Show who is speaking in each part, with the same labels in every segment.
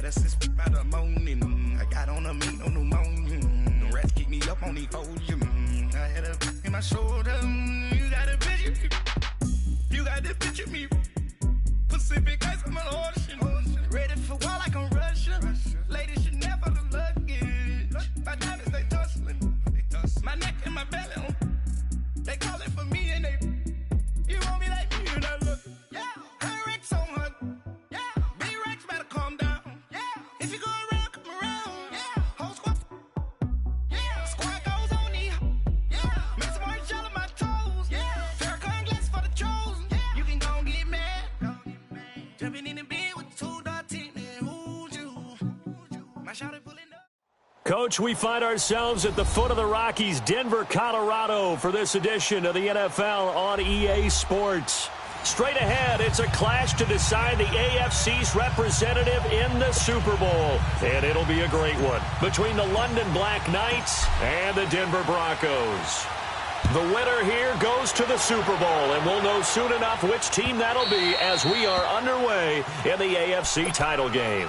Speaker 1: a six by the morning. I got on a meat on pneumonia. The rats keep me up on the podium. I had a in my shoulder. You got a picture me. You got to picture me. Pacific ice on my ocean. Ready for war like I'm Russia. Ladies should never the luggage. My diamonds they tussling. My neck and my belly. They call it for me and they. You want me like me and I look. Yeah. Her Rex on her. Yeah. B-Rex better calm down. Yeah. If you go around, come around. Yeah. Whole squad. Yeah. Squad goes on me. Yeah. Make some orange gel on my toes. Yeah. Farrakhan glass for the chosen. Yeah. You can go and get mad. Jumping in the bed with 2.10 and who's you? My shawty pulling up.
Speaker 2: Coach, we find ourselves at the foot of the Rockies, Denver, Colorado, for this edition of the NFL on EA Sports. Straight ahead, it's a clash to decide the AFC's representative in the Super Bowl. And it'll be a great one between the London Black Knights and the Denver Broncos. The winner here goes to the Super Bowl, and we'll know soon enough which team that'll be as we are underway in the AFC title game.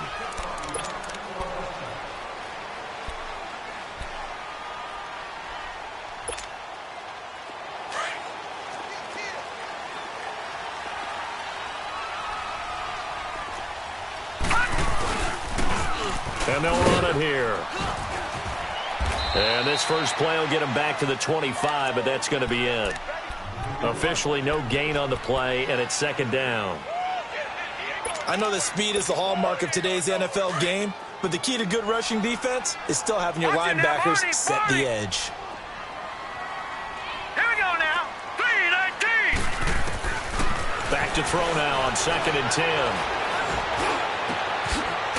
Speaker 2: And they'll run it here. And this first play will get him back to the 25, but that's going to be it. Officially no gain on the play, and it's second down.
Speaker 3: I know that speed is the hallmark of today's NFL game, but the key to good rushing defense is still having your linebackers set the edge.
Speaker 4: Here we go now. 3-19.
Speaker 2: Back to throw now on 2nd and 10.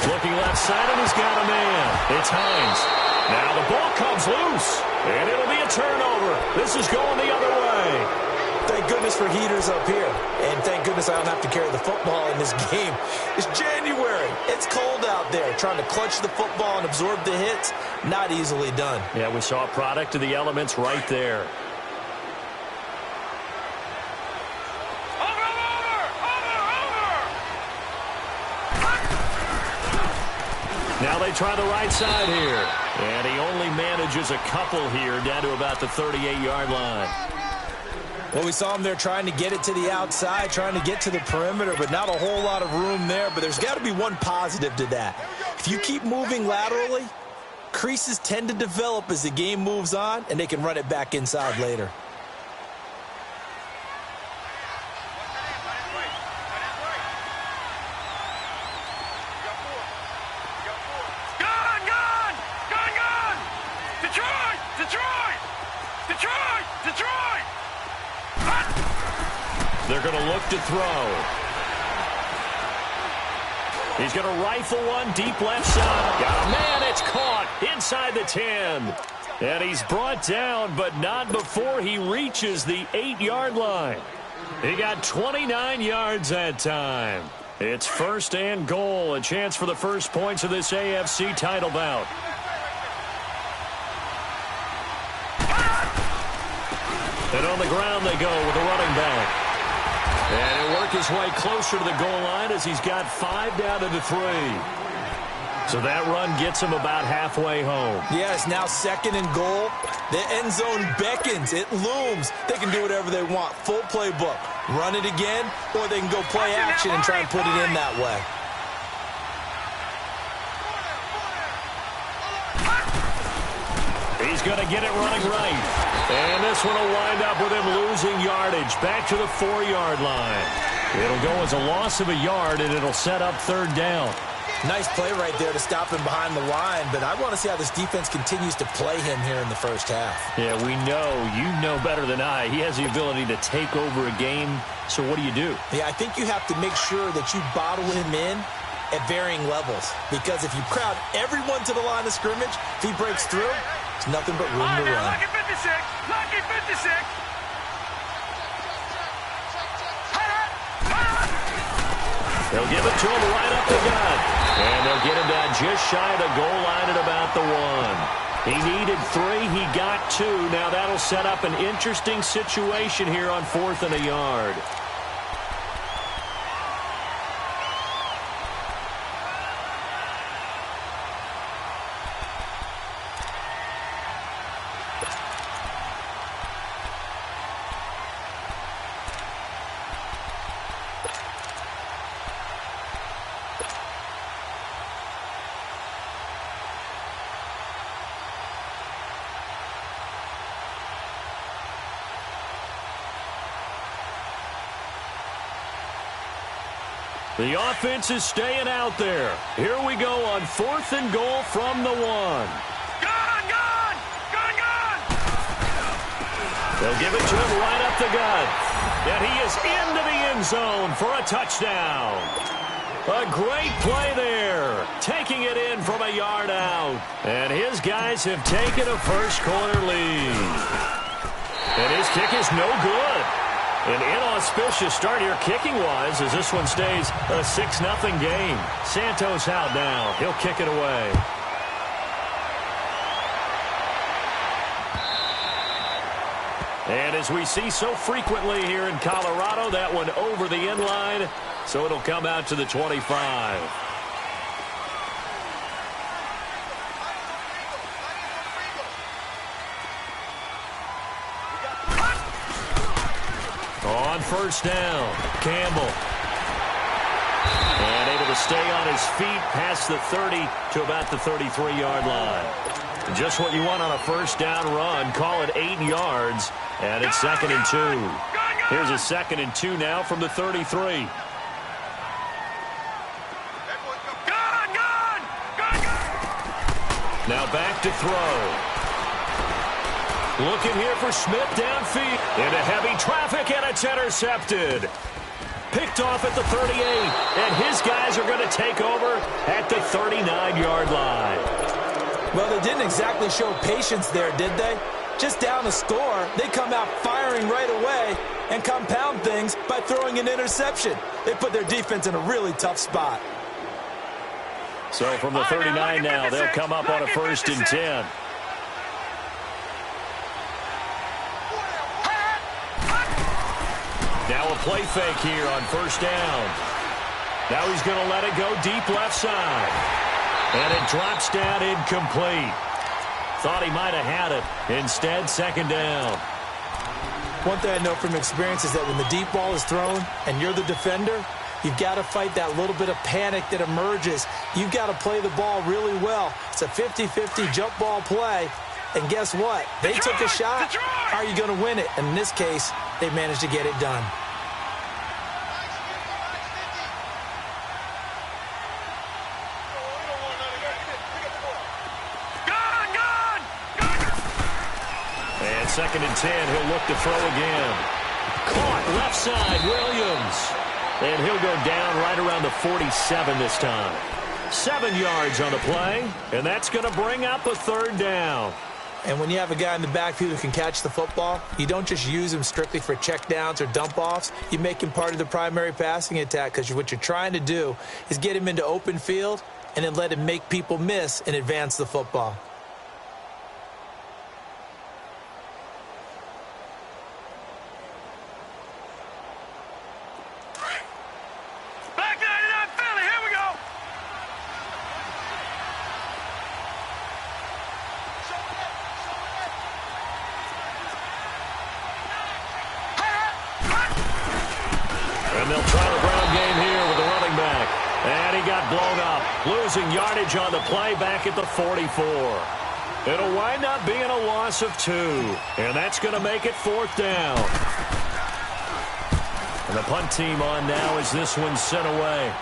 Speaker 2: Looking left side, and he's got a man. It's Hines. Now the ball comes loose, and it'll be a turnover. This is going the other way.
Speaker 3: Thank goodness for heaters up here, and thank goodness I don't have to carry the football in this game. It's January. It's cold out there. Trying to clutch the football and absorb the hits, not easily done.
Speaker 2: Yeah, we saw a product of the elements right there. Now they try the right side here. And he only manages a couple here down to about the 38-yard line.
Speaker 3: Well, we saw him there trying to get it to the outside, trying to get to the perimeter, but not a whole lot of room there. But there's got to be one positive to that. If you keep moving laterally, creases tend to develop as the game moves on, and they can run it back inside later.
Speaker 2: They're going to look to throw. He's going to rifle one deep left side. Got a man, it's caught inside the 10. And he's brought down, but not before he reaches the 8-yard line. He got 29 yards that time. It's 1st and goal, a chance for the first points of this AFC title bout. And on the ground they go with the running back. And he'll work his way closer to the goal line as he's got 5 down to the 3. So that run gets him about halfway home.
Speaker 3: Yeah, it's now 2nd and goal. The end zone beckons. It looms. They can do whatever they want. Full playbook. Run it again, or they can go play action and try and put it in that way.
Speaker 2: He's going to get it running right. And this one will wind up with him losing yardage back to the 4-yard line. It'll go as a loss of a yard, and it'll set up 3rd down.
Speaker 3: Nice play right there to stop him behind the line, but I want to see how this defense continues to play him here in the first half.
Speaker 2: Yeah, we know. You know better than I. He has the ability to take over a game, so what do you do?
Speaker 3: Yeah, I think you have to make sure that you bottle him in at varying levels, because if you crowd everyone to the line of scrimmage, if he breaks through, it's nothing but room to run.
Speaker 4: Lucky 56! Lucky 56!
Speaker 2: They'll give it to him right up the gut. And they'll get him down just shy of the goal line at about the 1. He needed 3. He got 2. Now that'll set up an interesting situation here on 4th and a yard. The offense is staying out there. Here we go on 4th and goal from the 1.
Speaker 4: Gone!
Speaker 2: They'll give it to him right up the gut. And he is into the end zone for a touchdown. A great play there. Taking it in from a yard out. And his guys have taken a first-quarter lead. And his kick is no good. An inauspicious start here kicking-wise as this one stays a 6-0 game. Santos out now. He'll kick it away. And as we see so frequently here in Colorado, that one over the end line, so it'll come out to the 25. On first down, Campbell. And able to stay on his feet past the 30 to about the 33-yard line. Just what you want on a first down run. Call it 8 yards. And it's 2nd and 2. Here's a 2nd and 2 now from the 33. Now back to throw. Looking here for Smith downfield. Into heavy traffic, and it's intercepted. Picked off at the 38. And his guys are going to take over at the 39-yard line.
Speaker 3: Well, they didn't exactly show patience there, did they? Just down a score, they come out firing right away and compound things by throwing an interception. They put their defense in a really tough spot.
Speaker 2: So from the 39 now, they'll come up on a 1st and 10. Now a play fake here on first down. Now he's going to let it go deep left side. And it drops down incomplete. Thought he might have had it. Instead, 2nd down.
Speaker 3: One thing I know from experience is that when the deep ball is thrown and you're the defender, you've got to fight that little bit of panic that emerges. You've got to play the ball really well. It's a 50-50 jump ball play. And guess what? They took a shot. Are you going to win it? And in this case, they managed to get it done.
Speaker 2: And 2nd and 10, he'll look to throw again. Caught left side, Williams. And he'll go down right around the 47 this time. 7 yards on the play, and that's going to bring up a 3rd down.
Speaker 3: And when you have a guy in the backfield who can catch the football, you don't just use him strictly for checkdowns or dump-offs. You make him part of the primary passing attack because what you're trying to do is get him into open field and then let him make people miss and advance the football.
Speaker 2: They'll try the ground game here with the running back. And he got blown up. Losing yardage on the play back at the 44. It'll wind up being a loss of 2. And that's going to make it 4th down. And the punt team on now as this one's sent away.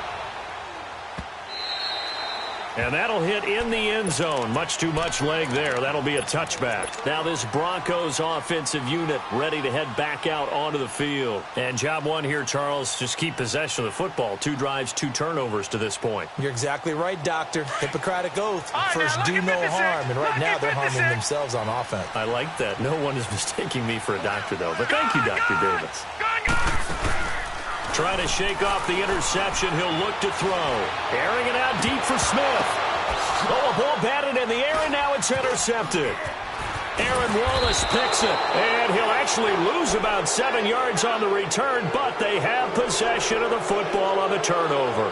Speaker 2: And that'll hit in the end zone. Much too much leg there. That'll be a touchback. Now this Broncos offensive unit ready to head back out onto the field. And job one here, Charles, just keep possession of the football. 2 drives, 2 turnovers to this point.
Speaker 3: You're exactly right, Doctor. Hippocratic oath. First, do no harm. And right now, they're harming themselves on offense.
Speaker 2: I like that. No one is mistaking me for a doctor, though. But thank you, Dr. Davis. Trying to shake off the interception. He'll look to throw. Airing it out deep for Smith. Oh, a ball batted in the air, and now it's intercepted. Aaron Wallace picks it, and he'll actually lose about 7 yards on the return, but they have possession of the football on the turnover.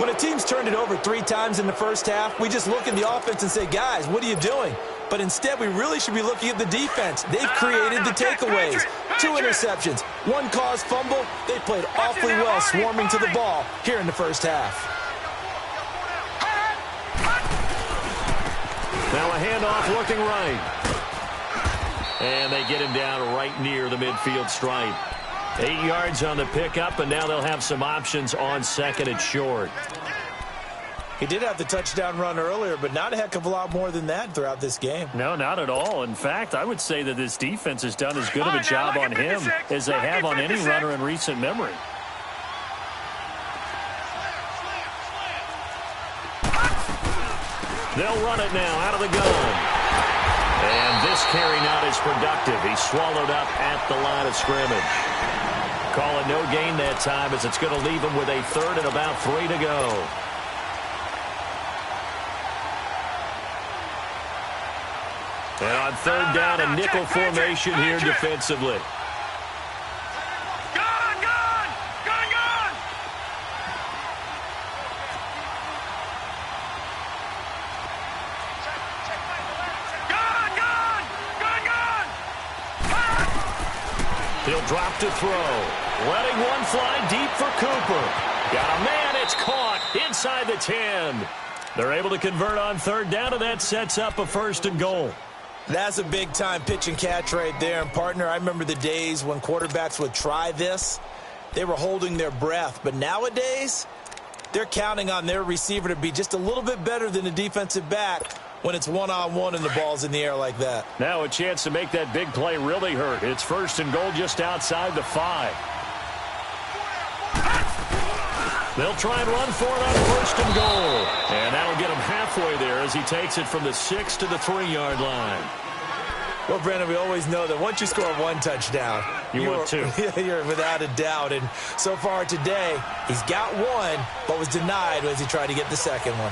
Speaker 3: When a team's turned it over 3 times in the first half, we just look at the offense and say, guys, what are you doing? But instead, we really should be looking at the defense. They've created the takeaways. 2 interceptions, 1 caused fumble. They played awfully well swarming to the ball here in the first half.
Speaker 2: Now a handoff looking right. And they get him down right near the midfield stripe. 8 yards on the pickup, and now they'll have some options on second and short.
Speaker 3: He did have the touchdown run earlier, but not a heck of a lot more than that throughout this game.
Speaker 2: No, not at all. In fact, I would say that this defense has done as good of a job on him as they have on any runner in recent memory. They'll run it now out of the gun. And this carry not as productive. He's swallowed up at the line of scrimmage. Call it no gain that time as it's going to leave him with a third and about 3 to go. And on third down, a nickel formation here defensively.
Speaker 4: Gun!
Speaker 2: He'll drop to throw. Letting one fly deep for Cooper. Got a man, it's caught inside the 10. They're able to convert on third down, and that sets up a 1st and goal.
Speaker 3: That's a big-time pitch and catch right there. And, partner, I remember the days when quarterbacks would try this. They were holding their breath. But nowadays, they're counting on their receiver to be just a little bit better than the defensive back when it's one-on-one and the ball's in the air like that.
Speaker 2: Now a chance to make that big play really hurt. It's 1st and goal just outside the 5. They'll try and run for it on 1st and goal. And that'll get him halfway there as he takes it from the 6 to the 3-yard line.
Speaker 3: Well, Brandon, we always know that once you score one touchdown,
Speaker 2: you're
Speaker 3: without a doubt. And so far today, he's got one, but was denied as he tried to get the second one.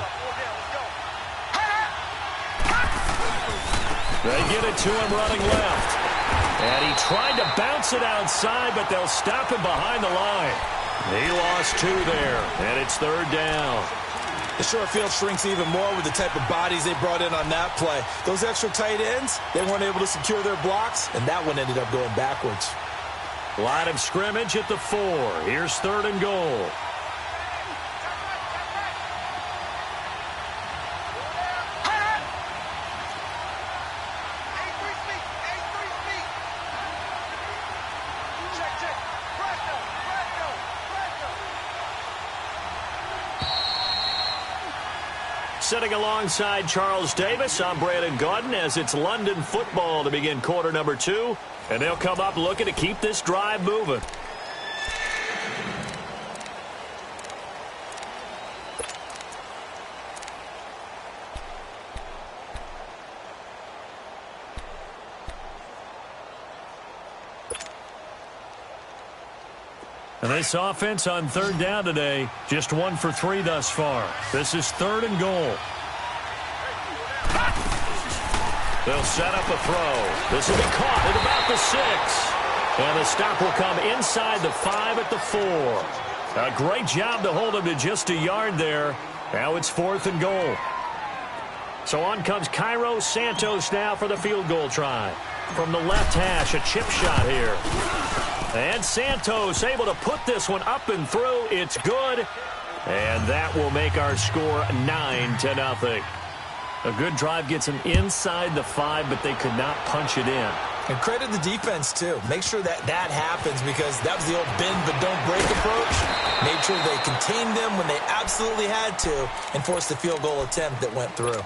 Speaker 2: They get it to him running left. And he tried to bounce it outside, but they'll stop him behind the line. He lost 2 there, and it's 3rd down.
Speaker 3: The short field shrinks even more with the type of bodies they brought in on that play. Those extra tight ends, they weren't able to secure their blocks, and that one ended up going backwards.
Speaker 2: Line of scrimmage at the 4. Here's 3rd and goal. Sitting alongside Charles Davis, I'm Brandon Gaudin as it's London football to begin quarter number 2. And they'll come up looking to keep this drive moving. And this offense on 3rd down today, just 1 for 3 thus far. This is 3rd and goal. They'll set up a throw. This will be caught at about the 6. And the stop will come inside the 5 at the 4. A great job to hold him to just a yard there. Now it's 4th and goal. So on comes Cairo Santos now for the field goal try. From the left hash, a chip shot here. And Santos able to put this one up and through. It's good. And that will make our score 9-0. A good drive gets them inside the 5, but they could not punch it in.
Speaker 3: And credit the defense, too. Make sure that happens because that was the old bend but don't break approach. Made sure they contained them when they absolutely had to and forced the field goal attempt that went through.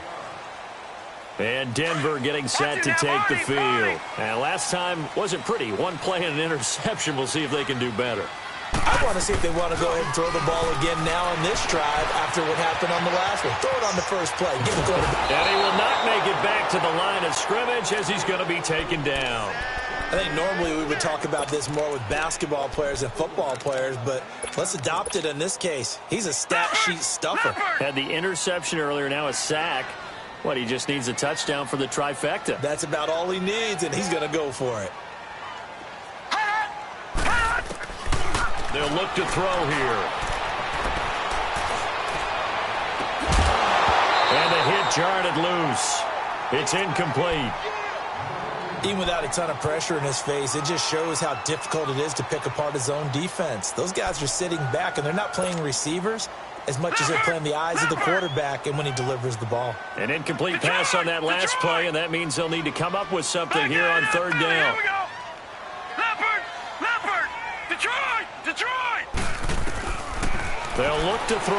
Speaker 2: And Denver getting set to take the field. And last time wasn't pretty. One play and an interception. We'll see if they can do better.
Speaker 3: I want to see if they want to go ahead and throw the ball again now on this drive after what happened on the last one. Throw it on the first play. Give it to him.
Speaker 2: And he will not make it back to the line of scrimmage as he's going to be taken down.
Speaker 3: I think normally we would talk about this more with basketball players and football players, but let's adopt it in this case. He's a stat sheet stuffer.
Speaker 2: Had the interception earlier, now a sack. What, he just needs a touchdown for the trifecta.
Speaker 3: That's about all he needs, and he's going to go for it.
Speaker 2: They'll look to throw here. And the hit jarred it loose. It's incomplete.
Speaker 3: Even without a ton of pressure in his face, it just shows how difficult it is to pick apart his own defense. Those guys are sitting back, and they're not playing receivers as much as they're playing the eyes of the quarterback and when he delivers the ball.
Speaker 2: An incomplete pass on that last play, and that means they'll need to come up with something here on 3rd down.
Speaker 4: Leopard! The
Speaker 2: They'll look to throw.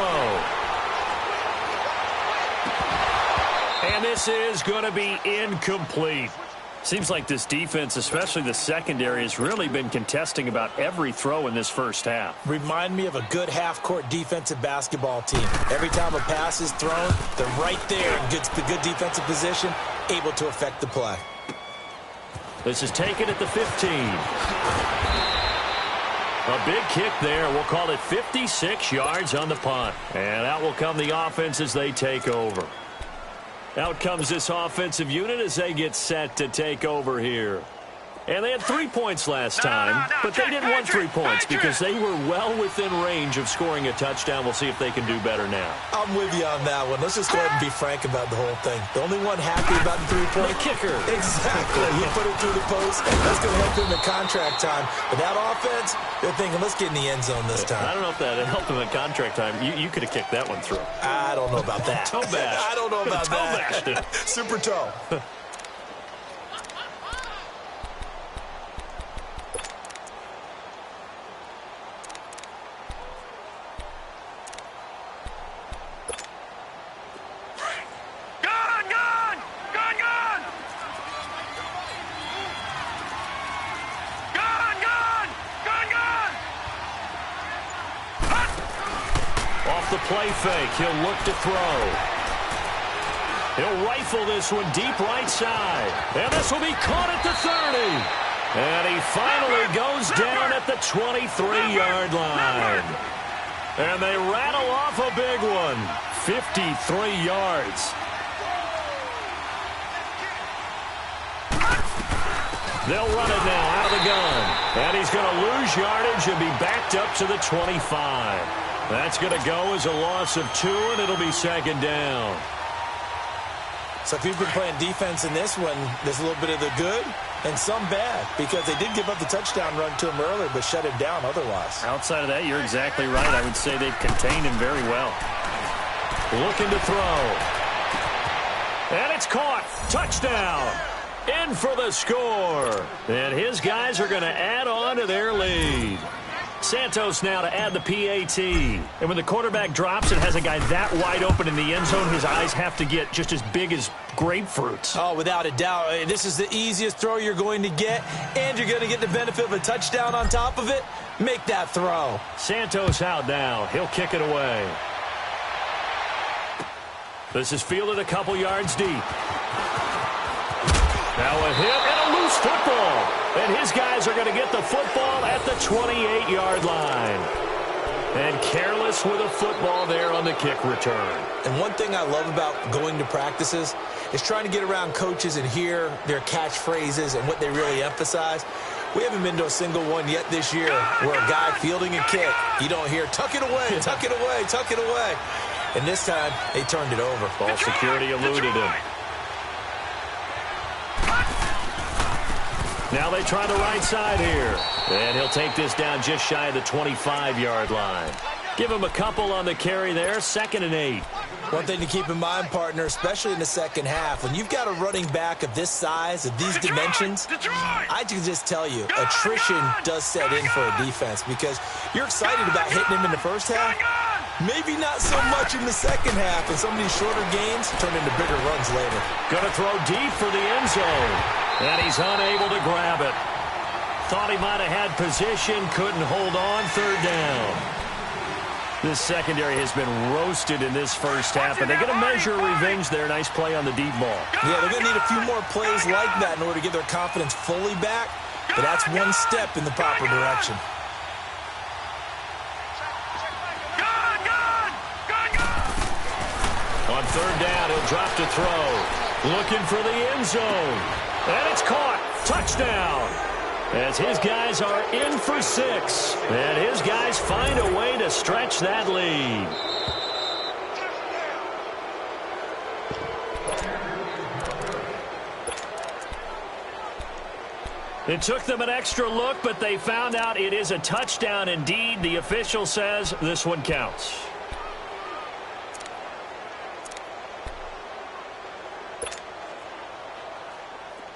Speaker 2: And this is going to be incomplete. Seems like this defense, especially the secondary, has really been contesting about every throw in this first half.
Speaker 3: Remind me of a good half-court defensive basketball team. Every time a pass is thrown, they're right there in good defensive position, able to affect the play.
Speaker 2: This is taken at the 15. A big kick there. We'll call it 56 yards on the punt. And out will come the offense as they take over. Out comes this offensive unit as they get set to take over here. And they had 3 points last time, but they didn't want 3 points because they were well within range of scoring a touchdown. We'll see if they can do better now.
Speaker 3: I'm with you on that one. Let's just go ahead and be frank about the whole thing. The only one happy about the 3-point.
Speaker 2: The kicker.
Speaker 3: Exactly. He put it through the post. That's going to help him in contract time. But that offense, they're thinking, let's get in the end zone this time.
Speaker 2: I don't know if that helped him in contract time. You could have kicked that one through.
Speaker 3: I don't know about that.
Speaker 2: Toe bash.
Speaker 3: I don't know about that.
Speaker 2: Toe bash.
Speaker 3: Super toe.
Speaker 2: The play fake. He'll look to throw. He'll rifle this one deep right side. And this will be caught at the 30. And he finally goes down at the 23-yard line. And they rattle off a big one. 53 yards. They'll run it now out of the gun. And he's going to lose yardage and be backed up to the 25. That's going to go as a loss of 2, and it'll be second down.
Speaker 3: So if you've been playing defense in this one, there's a little bit of the good and some bad, because they did give up the touchdown run to him earlier, but shut him down otherwise.
Speaker 2: Outside of that, you're exactly right. I would say they've contained him very well. Looking to throw. And it's caught. Touchdown. In for the score. And his guys are going to add on to their lead. Santos now to add the PAT. And when the quarterback drops and has a guy that wide open in the end zone, his eyes have to get just as big as grapefruits.
Speaker 3: Oh, without a doubt. This is the easiest throw you're going to get, and you're going to get the benefit of a touchdown on top of it. Make that throw.
Speaker 2: Santos out now. He'll kick it away. This is fielded a couple yards deep. Now a hit and a loose football. And his guys are going to get the football at the 28-yard line. And careless with a football there on the kick return.
Speaker 3: And one thing I love about going to practices is trying to get around coaches and hear their catchphrases and what they really emphasize. We haven't been to a single one yet this year where a guy fielding a kick, you don't hear, tuck it away, tuck it away, tuck it away. And this time, they turned it over.
Speaker 2: Ball security eluded him. Now they try the right side here. And he'll take this down just shy of the 25-yard line. Give him a couple on the carry there. 2nd and 8.
Speaker 3: One thing to keep in mind, partner, especially in the second half, when you've got a running back of this size, of these dimensions, I can just tell you, attrition does set in for a defense because you're excited about hitting him in the first half. Maybe not so much in the second half, and some of these shorter gains turn into bigger runs later.
Speaker 2: Going to throw deep for the end zone. And he's unable to grab it. Thought he might have had position, couldn't hold on. 3rd down. This secondary has been roasted in this first half, and they're going to measure revenge there. Nice play on the deep ball.
Speaker 3: Yeah, they're going to need a few more plays like that in order to get their confidence fully back, but that's one step in the proper direction.
Speaker 2: On 3rd down, he'll drop to throw. Looking for the end zone. And it's caught. Touchdown. As his guys are in for 6. And his guys find a way to stretch that lead. It took them an extra look, but they found out it is a touchdown indeed. The official says this one counts.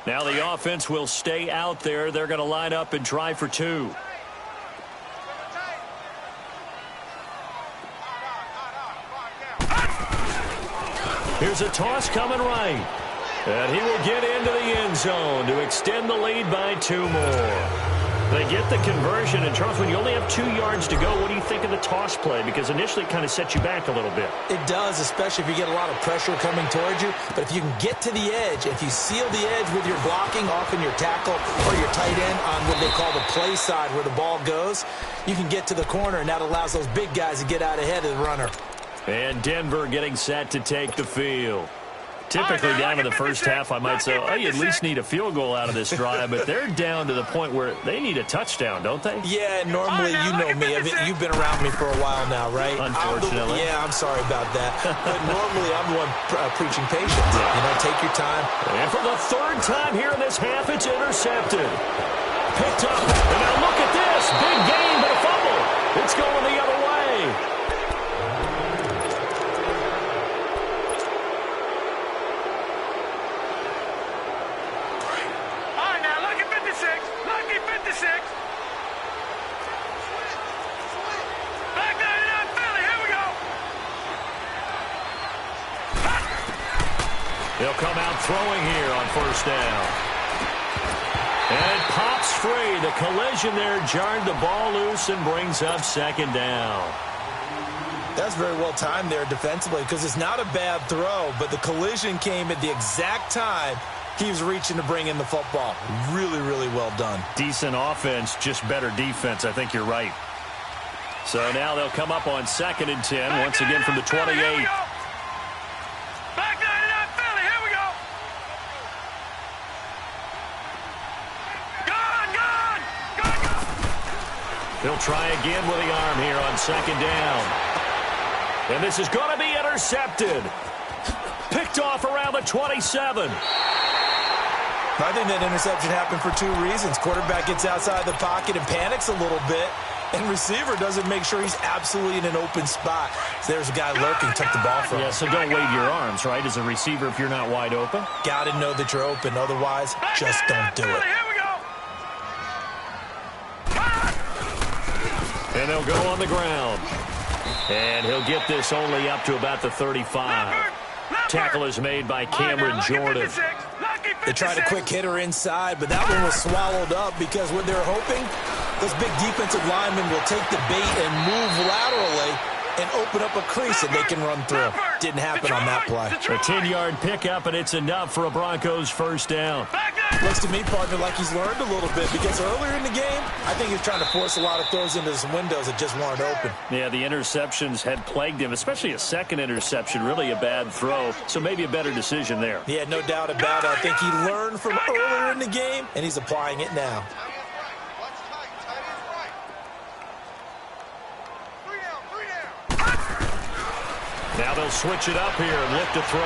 Speaker 2: Now the offense will stay out there. They're going to line up and try for 2. Here's a toss coming right. And he will get into the end zone to extend the lead by 2 more. They get the conversion. And, Charles, when you only have 2 yards to go, what do you think of the toss play? Because initially it kind of sets you back a little bit.
Speaker 3: It does, especially if you get a lot of pressure coming towards you. But if you can get to the edge, if you seal the edge with your blocking, often your tackle or your tight end on what they call the play side where the ball goes, you can get to the corner, and that allows those big guys to get out ahead of the runner.
Speaker 2: And Denver getting set to take the field. Typically down in the first half, I might say, oh, you at least need a field goal out of this drive, but they're down to the point where they need a touchdown, don't they?
Speaker 3: Yeah, normally, you know me. You've been around me for a while now, right?
Speaker 2: Unfortunately.
Speaker 3: I'm sorry about that. But normally, I'm the one preaching patience. You know, take your time.
Speaker 2: And for the 3rd time here in this half, it's intercepted. Picked up. And now look at this. Big gain, but a fumble. It's going the other way. They'll come out throwing here on 1st down. And it pops free. The collision there jarred the ball loose and brings up 2nd down.
Speaker 3: That's very well timed there defensively because it's not a bad throw, but the collision came at the exact time he was reaching to bring in the football. Really, really well done.
Speaker 2: Decent offense, just better defense. I think you're right. So now they'll come up on 2nd and 10, once again from the 28. He'll try again with the arm here on 2nd down. And this is going to be intercepted. Picked off around the 27.
Speaker 3: I think that interception happened for 2 reasons. Quarterback gets outside the pocket and panics a little bit, and receiver doesn't make sure he's absolutely in an open spot. So there's a guy lurking, took the ball from him.
Speaker 2: Yeah, so don't wave your arms, right, as a receiver if you're not wide open.
Speaker 3: Got to know that you're open. Otherwise, just don't do it.
Speaker 2: And they'll go on the ground. And he'll get this only up to about the 35. Tackle is made by Cameron Jordan.
Speaker 3: They tried a quick hitter inside, but that one was swallowed up because what they're hoping, those big defensive linemen will take the bait and move laterally and open up a crease that they can run through. Didn't happen on that play.
Speaker 2: A 10-yard pickup, and it's enough for a Broncos 1st down.
Speaker 3: Looks to me, partner, like he's learned a little bit because earlier in the game, I think he was trying to force a lot of throws into some windows that just weren't open.
Speaker 2: Yeah, the interceptions had plagued him, especially a 2nd interception, really a bad throw, so maybe a better decision there.
Speaker 3: Yeah, no doubt about it. I think he learned from earlier in the game, and he's applying it now.
Speaker 2: Now they'll switch it up here and look to throw.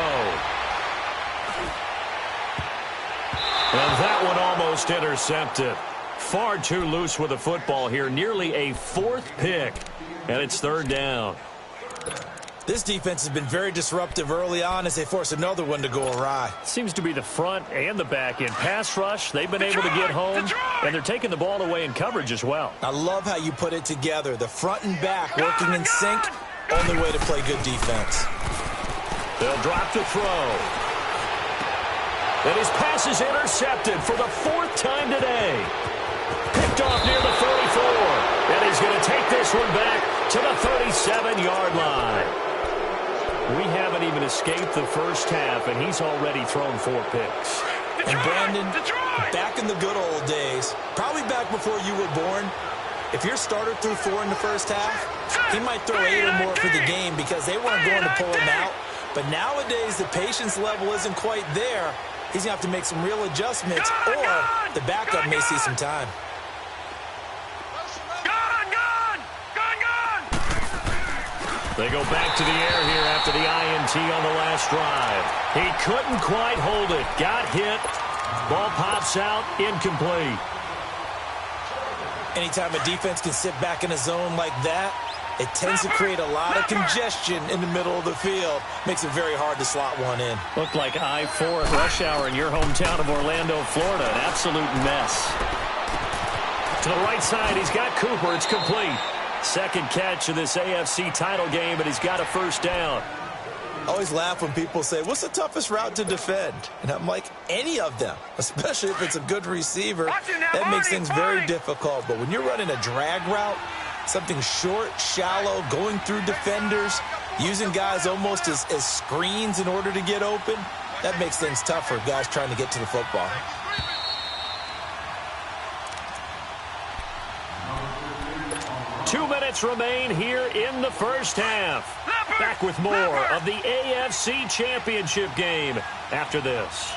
Speaker 2: And that one almost intercepted. Far too loose with the football here. Nearly a 4th pick. And it's 3rd down.
Speaker 3: This defense has been very disruptive early on as they force another one to go awry.
Speaker 2: Seems to be the front and the back end. Pass rush, they've been able to get home. And they're taking the ball away in coverage as well.
Speaker 3: I love how you put it together. The front and back working in sync. Only way to play good defense.
Speaker 2: They'll drop the throw. And his pass is intercepted for the 4th time today. Picked off near the 34. And he's going to take this one back to the 37-yard line. We haven't even escaped the first half, and he's already thrown 4 picks.
Speaker 3: And Brandon, back in the good old days, probably back before you were born, if your starter threw 4 in the first half, he might throw 8 or more for the game because they weren't going to pull him out. But nowadays, the patience level isn't quite there. He's going to have to make some real adjustments, or the backup may see some time.
Speaker 2: They go back to the air here after the INT on the last drive. He couldn't quite hold it. Got hit. Ball pops out. Incomplete.
Speaker 3: Anytime a defense can sit back in a zone like that, it tends to create a lot of congestion in the middle of the field. Makes it very hard to slot one in.
Speaker 2: Looked like I-4 at rush hour in your hometown of Orlando, Florida. An absolute mess. To the right side, he's got Cooper. It's complete. 2nd catch of this AFC title game, but he's got a 1st down.
Speaker 3: I always laugh when people say, what's the toughest route to defend? And I'm like, any of them, especially if it's a good receiver. That makes things very difficult. But when you're running a drag route, something short, shallow, going through defenders, using guys almost as screens in order to get open, that makes things tough for guys trying to get to the football.
Speaker 2: Two minutes remain here in the first half. Back with more of the AFC Championship game after this.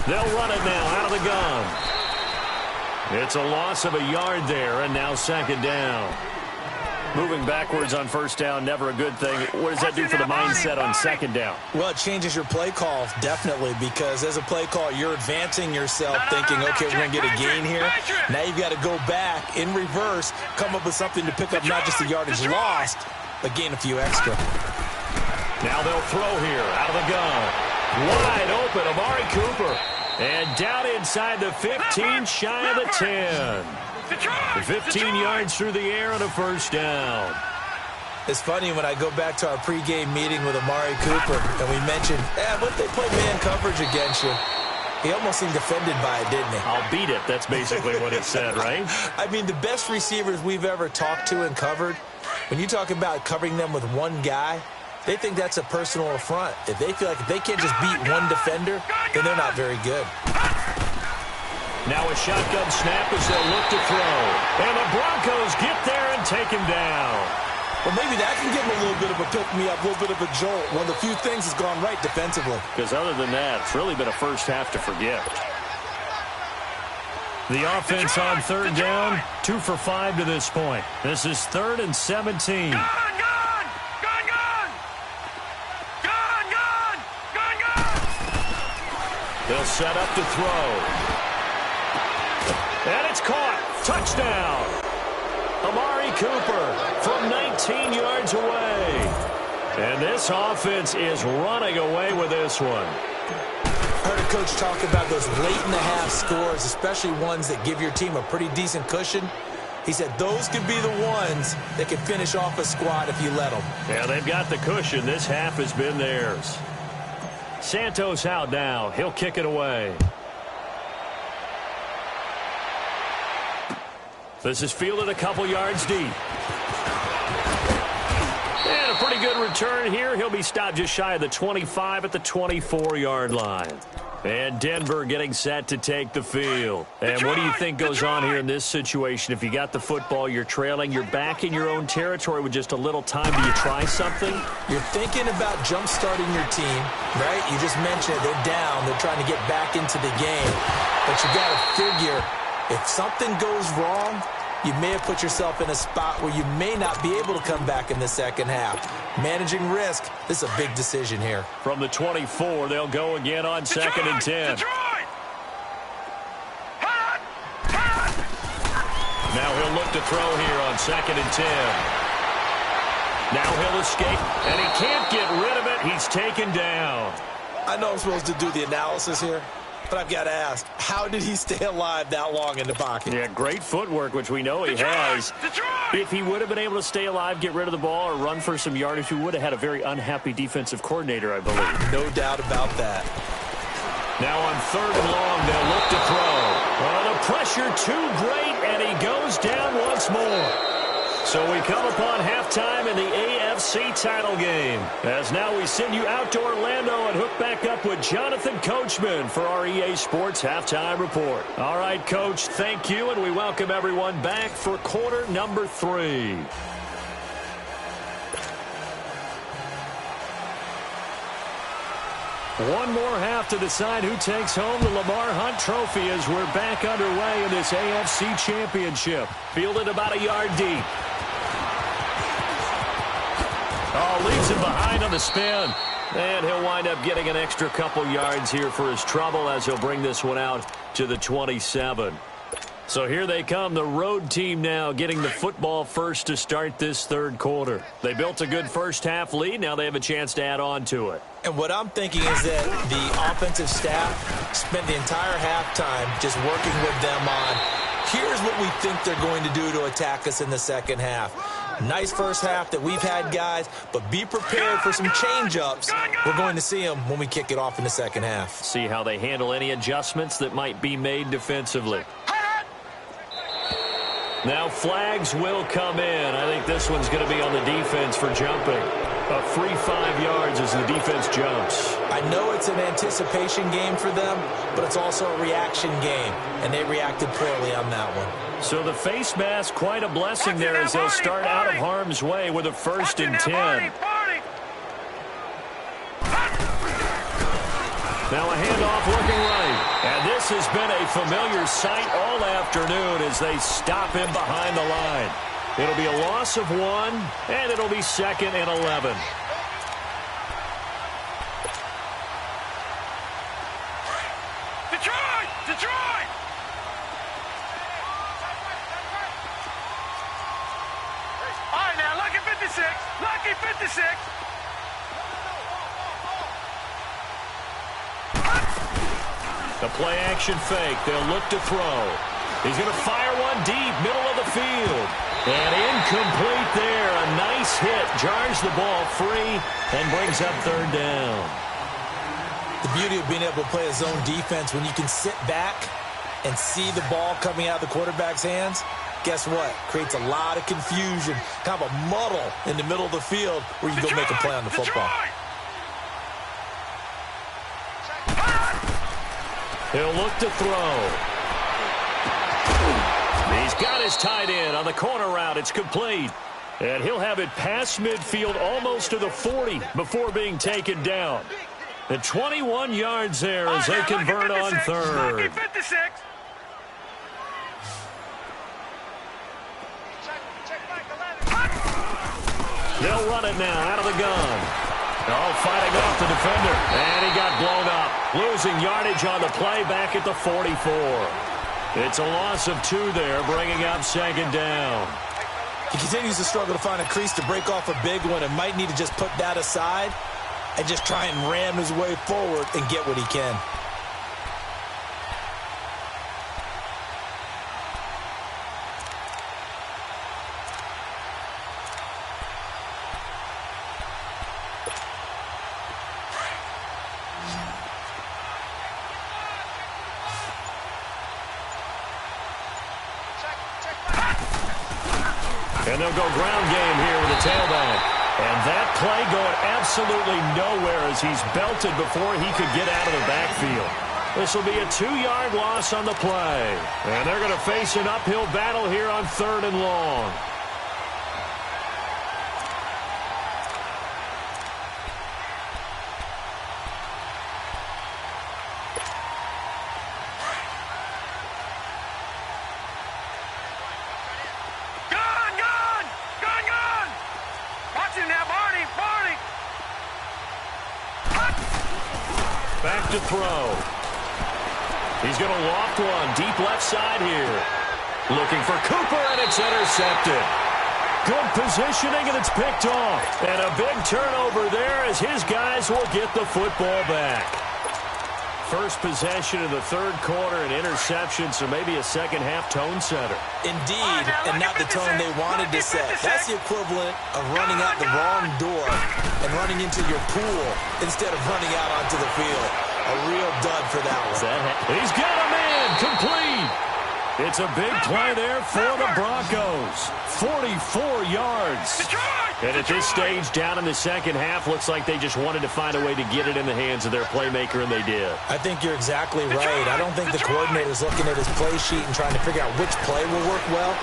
Speaker 2: They'll run it now out of the gun. It's a loss of a yard there, and now second down. Moving backwards on first down, never a good thing. What does that do for the mindset on second down?
Speaker 3: Well, it changes your play call, definitely, because as a play call, you're advancing yourself thinking, okay, we're going to get a gain here. Now you've got to go back in reverse, come up with something to pick up not just the yardage lost, but gain a few extra.
Speaker 2: Now they'll throw here out of the gun. Wide open, Amari Cooper. And down inside the 15, shy of the 10. 15 yards through the air on a first down.
Speaker 3: It's funny when I go back to our pregame meeting with Amari Cooper, and we mentioned, what they play man coverage against you. He almost seemed offended by it, didn't he?
Speaker 2: I'll beat it. That's basically what he said, right?
Speaker 3: I mean, the best receivers we've ever talked to and covered, when you talk about covering them with one guy, they think that's a personal affront. If they feel like if they can't just beat one defender, then they're not very good.
Speaker 2: Now a shotgun snap as they'll look to throw. And the Broncos get there and take him down.
Speaker 3: Well, maybe that can give him a little bit of a pick-me-up, a little bit of a jolt. One of the few things has gone right defensively.
Speaker 2: Because other than that, it's really been a first half to forget. The offense on third down, 2 for 5 to this point. This is 3rd and 17. They'll set up to throw. And it's caught. Touchdown. Amari Cooper from 19 yards away. And this offense is running away with this one.
Speaker 3: I heard a coach talk about those late-in-the-half scores, especially ones that give your team a pretty decent cushion. He said those could be the ones that can finish off a squad if you let them.
Speaker 2: Yeah, they've got the cushion. This half has been theirs. Santos out now. He'll kick it away. This is fielded a couple yards deep. And a pretty good return here. He'll be stopped just shy of the 25 at the 24-yard line. And Denver getting set to take the field. And what do you think goes on here in this situation? If you got the football, you're trailing, you're back in your own territory with just a little time. Do you try something?
Speaker 3: You're thinking about jump-starting your team, right? You just mentioned it. They're down. They're trying to get back into the game. But you got to figure, if something goes wrong, you may have put yourself in a spot where you may not be able to come back in the second half. Managing risk, this is a big decision here.
Speaker 2: From the 24, they'll go again on 2nd and 10. Now he'll look to throw here on 2nd and 10. Now he'll escape, and he can't get rid of it. He's taken down.
Speaker 3: I know I'm supposed to do the analysis here, but I've got to ask, how did he stay alive that long in the pocket?
Speaker 2: Yeah, great footwork, which we know he has. If he would have been able to stay alive, get rid of the ball, or run for some yardage, he would have had a very unhappy defensive coordinator, I believe.
Speaker 3: No doubt about that.
Speaker 2: Now on 3rd and long, they'll look to throw. Oh, the pressure too great, and he goes down once more. So we come upon halftime in the AFC title game. As now we send you out to Orlando and hook back up with Jonathan Coachman for our EA Sports Halftime Report. All right, Coach, thank you, and we welcome everyone back for quarter number 3. One more half to decide who takes home the Lamar Hunt Trophy as we're back underway in this AFC Championship. Fielded about a yard deep. Oh, leaves him behind on the spin. And he'll wind up getting an extra couple yards here for his trouble as he'll bring this one out to the 27. So here they come, the road team now getting the football first to start this third quarter. They built a good first half lead. Now they have a chance to add on to it.
Speaker 3: And what I'm thinking is that the offensive staff spent the entire halftime just working with them on, here's what we think they're going to do to attack us in the second half. Nice first half that we've had, guys, but be prepared for some change-ups. We're going to see them when we kick it off in the second half.
Speaker 2: See how they handle any adjustments that might be made defensively. Now flags will come in. I think this one's going to be on the defense for jumping. A free 5 yards as the defense jumps.
Speaker 3: I know it's an anticipation game for them, but it's also a reaction game, and they reacted poorly on that one.
Speaker 2: So the face mask, quite a blessing there as they'll start out of harm's way with a 1st and 10. Now a handoff looking right. And this has been a familiar sight all afternoon as they stop him behind the line. It'll be a loss of 1, and it'll be 2nd and 11.
Speaker 4: Detroit! Detroit! All right, now, lucky 56. Lucky 56.
Speaker 2: The play-action fake. They'll look to throw. He's going to fire one deep, middle of the field. And incomplete there. A nice hit. Jars the ball free and brings up 3rd down.
Speaker 3: The beauty of being able to play a zone defense when you can sit back and see the ball coming out of the quarterback's hands, guess what? Creates a lot of confusion, kind of a muddle in the middle of the field where you go make a play on the football.
Speaker 2: He'll look to throw. He's got his tight end on the corner route. It's complete. And he'll have it past midfield almost to the 40 before being taken down. The 21 yards there as they convert on 3rd. They'll run it now out of the gun. Oh, fighting off the defender. And he got blown up. Losing yardage on the play back at the 44. It's a loss of 2 there, bringing up 2nd down.
Speaker 3: He continues to struggle to find a crease to break off a big one and might need to just put that aside and just try and ram his way forward and get what he can.
Speaker 2: And they'll go ground game here with the tailback. And that play going absolutely nowhere as he's belted before he could get out of the backfield. This will be a 2-yard loss on the play. And they're going to face an uphill battle here on 3rd and long. Back to throw. He's going to loft one deep left side here. Looking for Cooper, and it's intercepted. Good positioning, and it's picked off. And a big turnover there as his guys will get the football back. First possession of the 3rd quarter, an interception, so maybe a second-half tone setter.
Speaker 3: Indeed, and not the tone they wanted to set. That's the equivalent of running out the wrong door and running into your pool instead of running out onto the field. A real dud for that one.
Speaker 2: He's got a man complete. It's a big play there for the Broncos. 44 yards. And at this stage, down in the second half, looks like they just wanted to find a way to get it in the hands of their playmaker, and they did.
Speaker 3: I think you're exactly right. I don't think the coordinator's looking at his play sheet and trying to figure out which play will work well.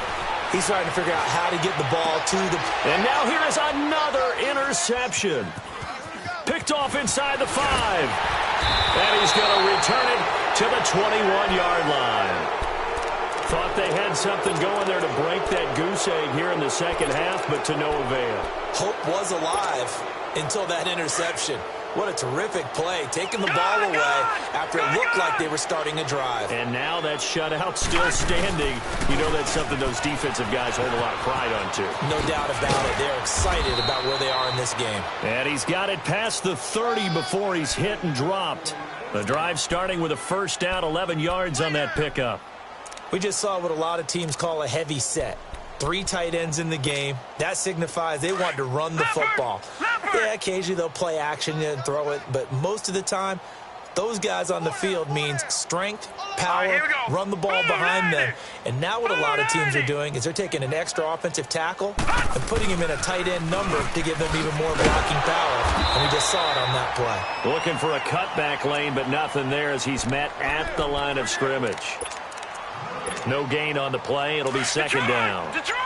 Speaker 3: He's trying to figure out how to get the ball to the...
Speaker 2: And now here is another interception. Picked off inside the 5. And he's going to return it to the 21-yard line. Thought they had something going there to break that goose egg here in the second half, but to no avail.
Speaker 3: Hope was alive until that interception. What a terrific play, taking the ball away after it looked like they were starting a drive.
Speaker 2: And now that shutout still standing. You know that's something those defensive guys hold a lot of pride on, too.
Speaker 3: No doubt about it. They're excited about where they are in this game.
Speaker 2: And he's got it past the 30 before he's hit and dropped. The drive starting with a first down, 11 yards on that pickup.
Speaker 3: We just saw what a lot of teams call a heavy set. 3 tight ends in the game. That signifies they want to run the football. Yeah, occasionally they'll play action and throw it, but most of the time, those guys on the field means strength, power, run the ball behind them. And now what a lot of teams are doing is they're taking an extra offensive tackle and putting him in a tight end number to give them even more blocking power. And we just saw it on that play.
Speaker 2: Looking for a cutback lane, but nothing there as he's met at the line of scrimmage. No gain on the play. It'll be second down.
Speaker 4: Detroit!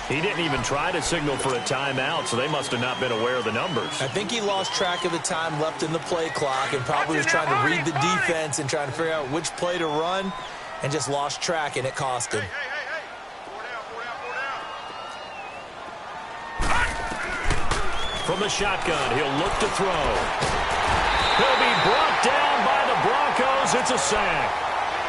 Speaker 2: He didn't even try to signal for a timeout, so they must have not been aware of the numbers.
Speaker 3: I think he lost track of the time left in the play clock and probably was trying to read the defense and trying to figure out which play to run and just lost track, and it cost him.
Speaker 2: From the shotgun, he'll look to throw. He'll be brought down by the Broncos. It's a sack.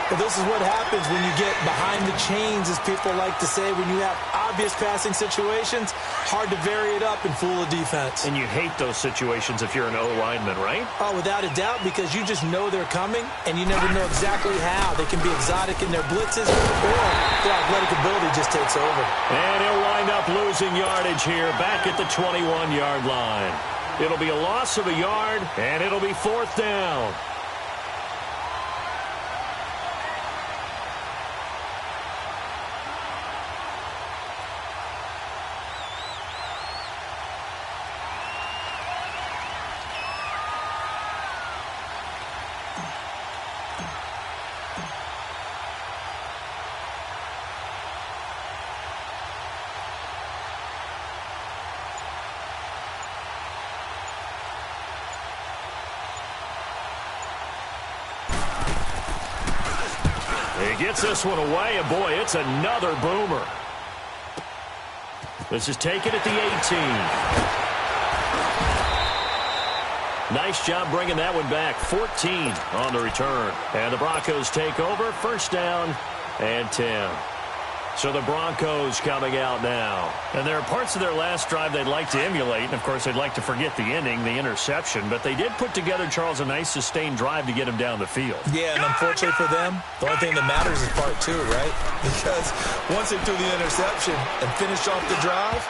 Speaker 3: Well, this is what happens when you get behind the chains, as people like to say. When you have obvious passing situations, hard to vary it up and fool a defense.
Speaker 2: And you hate those situations if you're an O-lineman, right?
Speaker 3: Oh, without a doubt, because you just know they're coming, and you never know exactly how. They can be exotic in their blitzes, or their athletic ability just takes over.
Speaker 2: And he'll wind up losing yardage here, back at the 21-yard line. It'll be a loss of a yard, and it'll be 4th down. He gets this one away, and boy, it's another boomer. This is taken at the 18. Nice job bringing that one back. 14 on the return. And the Broncos take over. 1st down and 10. So the Broncos coming out now. And there are parts of their last drive they'd like to emulate. And, of course, they'd like to forget the ending, the interception. But they did put together, Charles, a nice sustained drive to get him down the field.
Speaker 3: Yeah, and unfortunately for them, the only thing that matters is part 2, right? Because once they threw the interception and finished off the drive,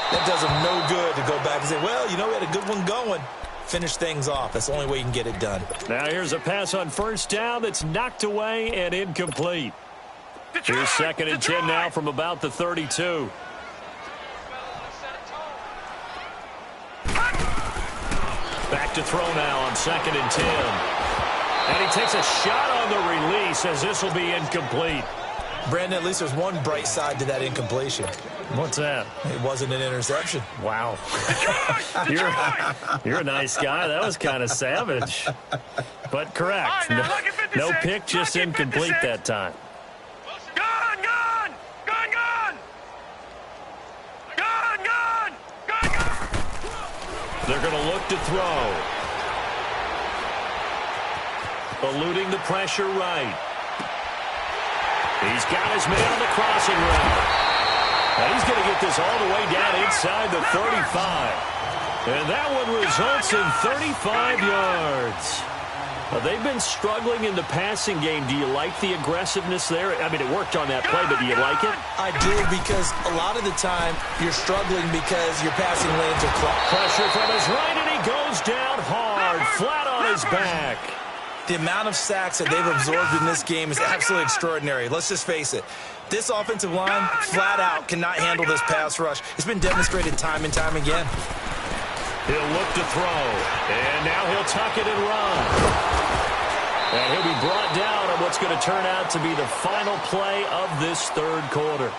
Speaker 3: that does them no good to go back and say, well, you know, we had a good one going. Finish things off. That's the only way you can get it done.
Speaker 2: Now here's a pass on 1st down that's knocked away and incomplete. Here's 2nd and 10 now from about the 32. Back to throw now on 2nd and 10. And he takes a shot on the release as this will be incomplete.
Speaker 3: Brandon, at least there's one bright side to that incompletion.
Speaker 2: What's that?
Speaker 3: It wasn't an interception.
Speaker 2: Wow. You're a nice guy. That was kind of savage. But correct. No pick, just incomplete that time. They're going to look to throw. Eluding the pressure right. He's got his man on the crossing route. And he's going to get this all the way down inside the 35. And that one results in 35 yards. They've been struggling in the passing game. Do you like the aggressiveness there? I mean, it worked on that play, but do you like it?
Speaker 3: I do, because a lot of the time you're struggling because your passing lanes are clogged.
Speaker 2: Pressure from his right, and he goes down hard, flat on his back.
Speaker 3: The amount of sacks that they've absorbed in this game is absolutely extraordinary. Let's just face it. This offensive line, flat out, cannot handle this pass rush. It's been demonstrated time and time again.
Speaker 2: He'll look to throw, and now he'll tuck it and run. And he'll be brought down on what's going to turn out to be the final play of this 3rd quarter.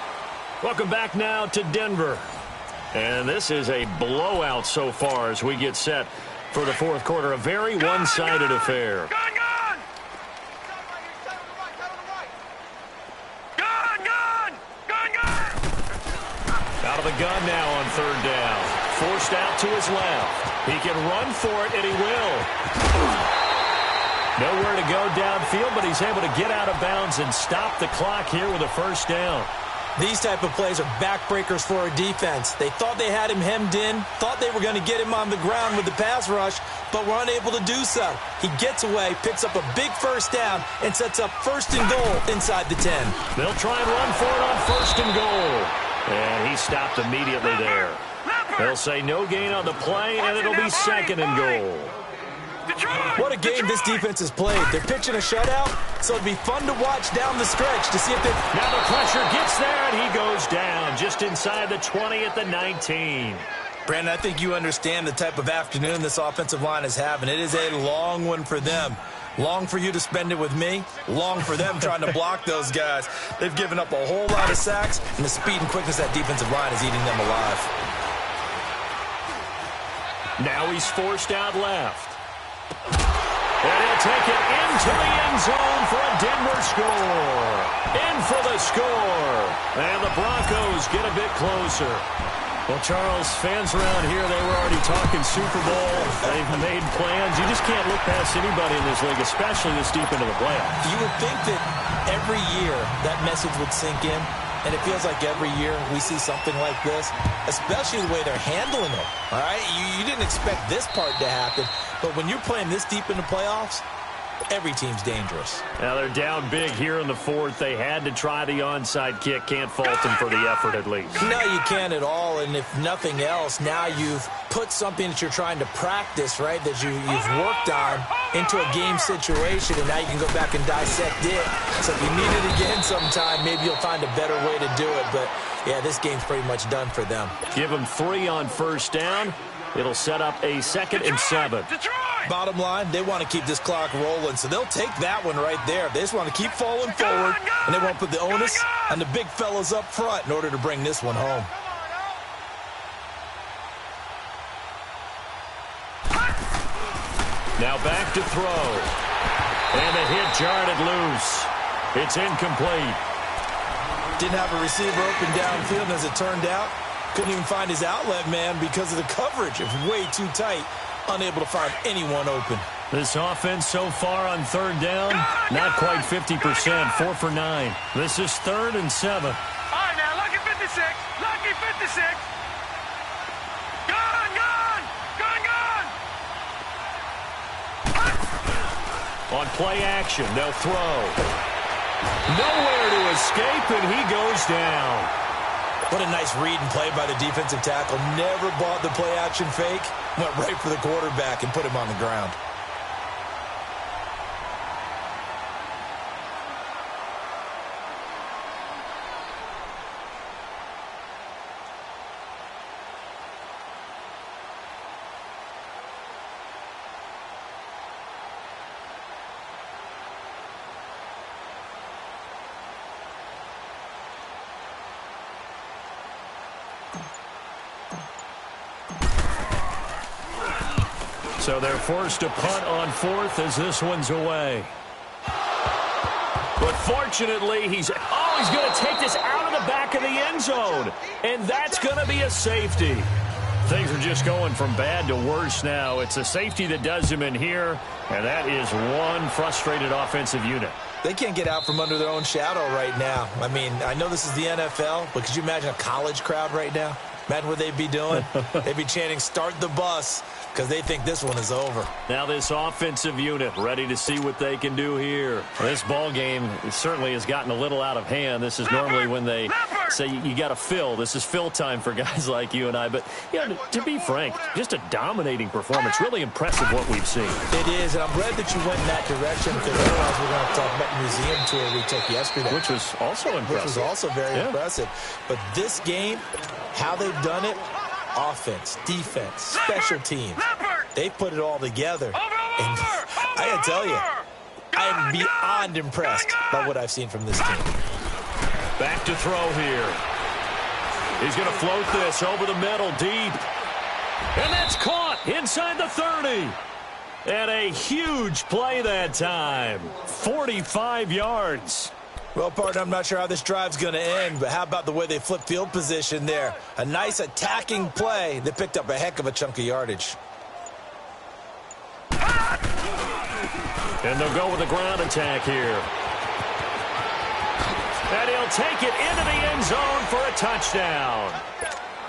Speaker 2: Welcome back now to Denver. And this is a blowout so far as we get set for the 4th quarter. A very one-sided affair. Out of the gun now on 3rd down. Forced out to his left. He can run for it, and he will. Nowhere to go downfield, but he's able to get out of bounds and stop the clock here with a 1st down.
Speaker 3: These type of plays are backbreakers for our defense. They thought they had him hemmed in, thought they were going to get him on the ground with the pass rush, but were unable to do so. He gets away, picks up a big first down, and sets up 1st and goal inside the 10.
Speaker 2: They'll try and run for it on 1st and goal. And he stopped immediately there. They'll say no gain on the play, and it'll be 2nd and goal.
Speaker 3: What a game this defense has played. They're pitching a shutout, so it'll be fun to watch down the stretch to see if they...
Speaker 2: Now the pressure gets there, and he goes down just inside the 20 at the 19.
Speaker 3: Brandon, I think you understand the type of afternoon this offensive line is having. It is a long one for them. Long for you to spend it with me. Long for them trying to block those guys. They've given up a whole lot of sacks, and the speed and quickness of that defensive line is eating them alive.
Speaker 2: Now he's forced out left. And he'll take it into the end zone for a Denver score. In for the score. And the Broncos get a bit closer. Well, Charles, fans around here, they were already talking Super Bowl. They've made plans. You just can't look past anybody in this league, especially this deep into the playoffs.
Speaker 3: You would think that every year that message would sink in, and it feels like every year we see something like this, especially the way they're handling it. All right, you didn't expect this part to happen, but when you're playing this deep in the playoffs, every team's dangerous.
Speaker 2: Now they're down big here in the 4th. They had to try the onside kick. Can't fault them for the effort at least.
Speaker 3: No, you can't at all. And if nothing else, now you've put something that you're trying to practice, right, that you've worked on into a game situation, and now you can go back and dissect it. So if you need it again sometime, maybe you'll find a better way to do it. But, yeah, this game's pretty much done for them.
Speaker 2: Give them 3 on 1st down. It'll set up a 2nd and 7.
Speaker 3: Bottom line, they want to keep this clock rolling, so they'll take that one right there. They just want to keep falling forward, and they won't put the onus on the big fellas up front in order to bring this one home.
Speaker 2: Now back to throw. And the hit jarred it loose. It's incomplete.
Speaker 3: Didn't have a receiver open downfield, and as it turned out, couldn't even find his outlet man because of the coverage. It was way too tight. Unable to find anyone open.
Speaker 2: This offense so far on 3rd down, not quite 50%, 4 for 9. This is 3rd and 7.
Speaker 4: All right, now, lucky 56. Lucky 56. Gone, gone. Gone, gone.
Speaker 2: On play action, they'll throw. Nowhere to escape, and he goes down.
Speaker 3: What a nice read and play by the defensive tackle. Never bought the play-action fake. Went right for the quarterback and put him on the ground.
Speaker 2: So they're forced to punt on 4th as this one's away. But fortunately, he's going to take this out of the back of the end zone. And that's going to be a safety. Things are just going from bad to worse now. It's a safety that does him in here, and that is one frustrated offensive unit.
Speaker 3: They can't get out from under their own shadow right now. I mean, I know this is the NFL, but could you imagine a college crowd right now? Imagine what they'd be doing. They'd be chanting, "Start the bus," because they think this one is over.
Speaker 2: Now this offensive unit ready to see what they can do here. This ball game certainly has gotten a little out of hand. This is normally when they say you got to fill. This is fill time for guys like you and I. But, you know, to be frank, just a dominating performance. Really impressive what we've seen.
Speaker 3: It is, and I'm glad that you went in that direction, because otherwise we're going to talk about the museum tour we took yesterday.
Speaker 2: Which was also impressive.
Speaker 3: Which was also very impressive. But this game, how they've done it, offense, defense, special teams, they put it all together. And I got to tell you, I am beyond impressed by what I've seen from this team.
Speaker 2: Back to throw here. He's going to float this over the middle, deep. And that's caught inside the 30. And a huge play that time. 45 yards.
Speaker 3: Well, partner, I'm not sure how this drive's going to end, but how about the way they flip field position there? A nice attacking play that picked up a heck of a chunk of yardage.
Speaker 2: And they'll go with a ground attack here. And he'll take it into the end zone for a touchdown.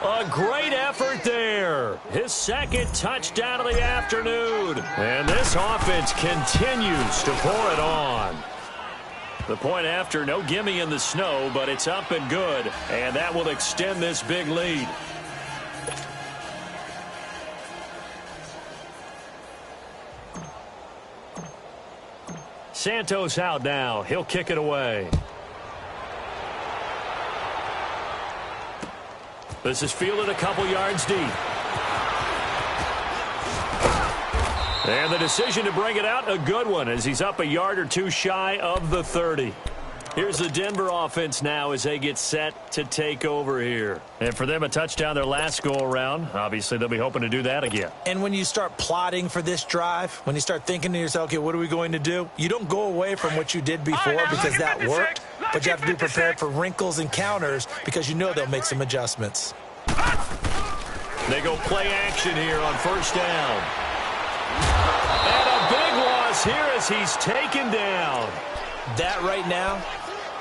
Speaker 2: A great effort there. His second touchdown of the afternoon. And this offense continues to pour it on. The point after, no gimme in the snow, but it's up and good. And that will extend this big lead. Santos out now. He'll kick it away. This is fielded a couple yards deep. And the decision to bring it out, a good one, as he's up a yard or two shy of the 30. Here's the Denver offense now as they get set to take over here. And for them, a touchdown their last go-around. Obviously, they'll be hoping to do that again.
Speaker 3: And when you start plotting for this drive, when you start thinking to yourself, okay, what are we going to do? You don't go away from what you did before because that worked, but you have to be prepared for wrinkles and counters because you know they'll make some adjustments.
Speaker 2: They go play action here on first down. And a big loss here as he's taken down.
Speaker 3: That right now,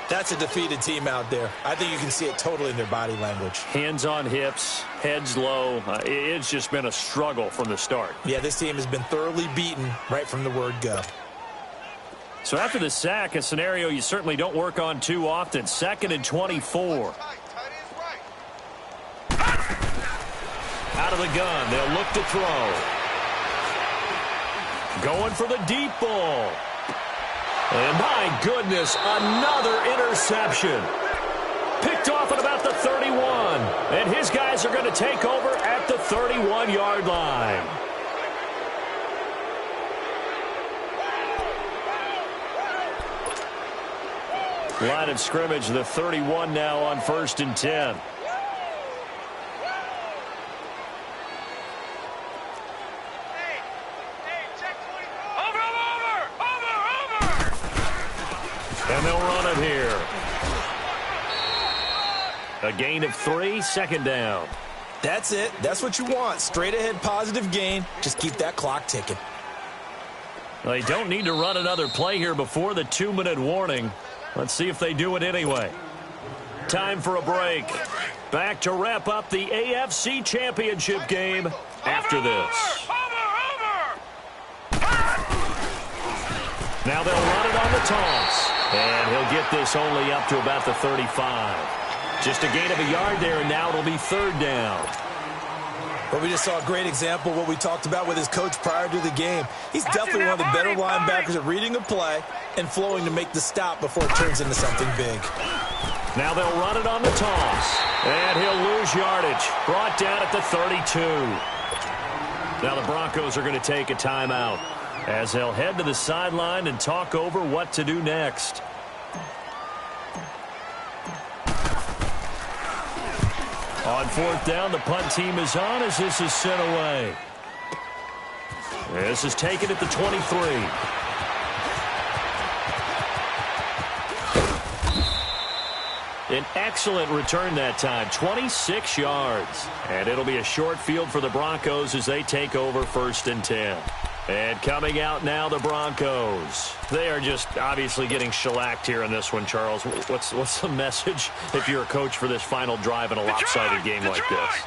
Speaker 3: that's a defeated team out there. I think you can see it totally in their body language.
Speaker 2: Hands on hips, heads low. It's just been a struggle from the start.
Speaker 3: Yeah, this team has been thoroughly beaten right from the word go.
Speaker 2: So after the sack, a scenario you certainly don't work on too often. 2nd and 24. Out of the gun, they'll look to throw. Going for the deep ball. And my goodness, another interception. Picked off at about the 31. And his guys are going to take over at the 31-yard line. Line of scrimmage, the 31 now on 1st and 10. And they'll run it here. A gain of 3, 2nd down.
Speaker 3: That's it. That's what you want. Straight ahead positive gain. Just keep that clock ticking.
Speaker 2: They don't need to run another play here before the 2-minute warning. Let's see if they do it anyway. Time for a break. Back to wrap up the AFC Championship game after this. Now they'll run it on the toss. And he'll get this only up to about the 35. Just a gain of a yard there, and now it'll be 3rd down.
Speaker 3: Well, we just saw a great example of what we talked about with his coach prior to the game. He's definitely one of the better linebackers at reading a play and flowing to make the stop before it turns into something big.
Speaker 2: Now they'll run it on the toss. And he'll lose yardage. Brought down at the 32. Now the Broncos are going to take a timeout as they'll head to the sideline and talk over what to do next. On 4th down, the punt team is on as this is sent away. This is taken at the 23. An excellent return that time, 26 yards. And it'll be a short field for the Broncos as they take over 1st and 10. And coming out now, the Broncos. They are just obviously getting shellacked here in this one, Charles. What's the message if you're a coach for this final drive in a lopsided game like this?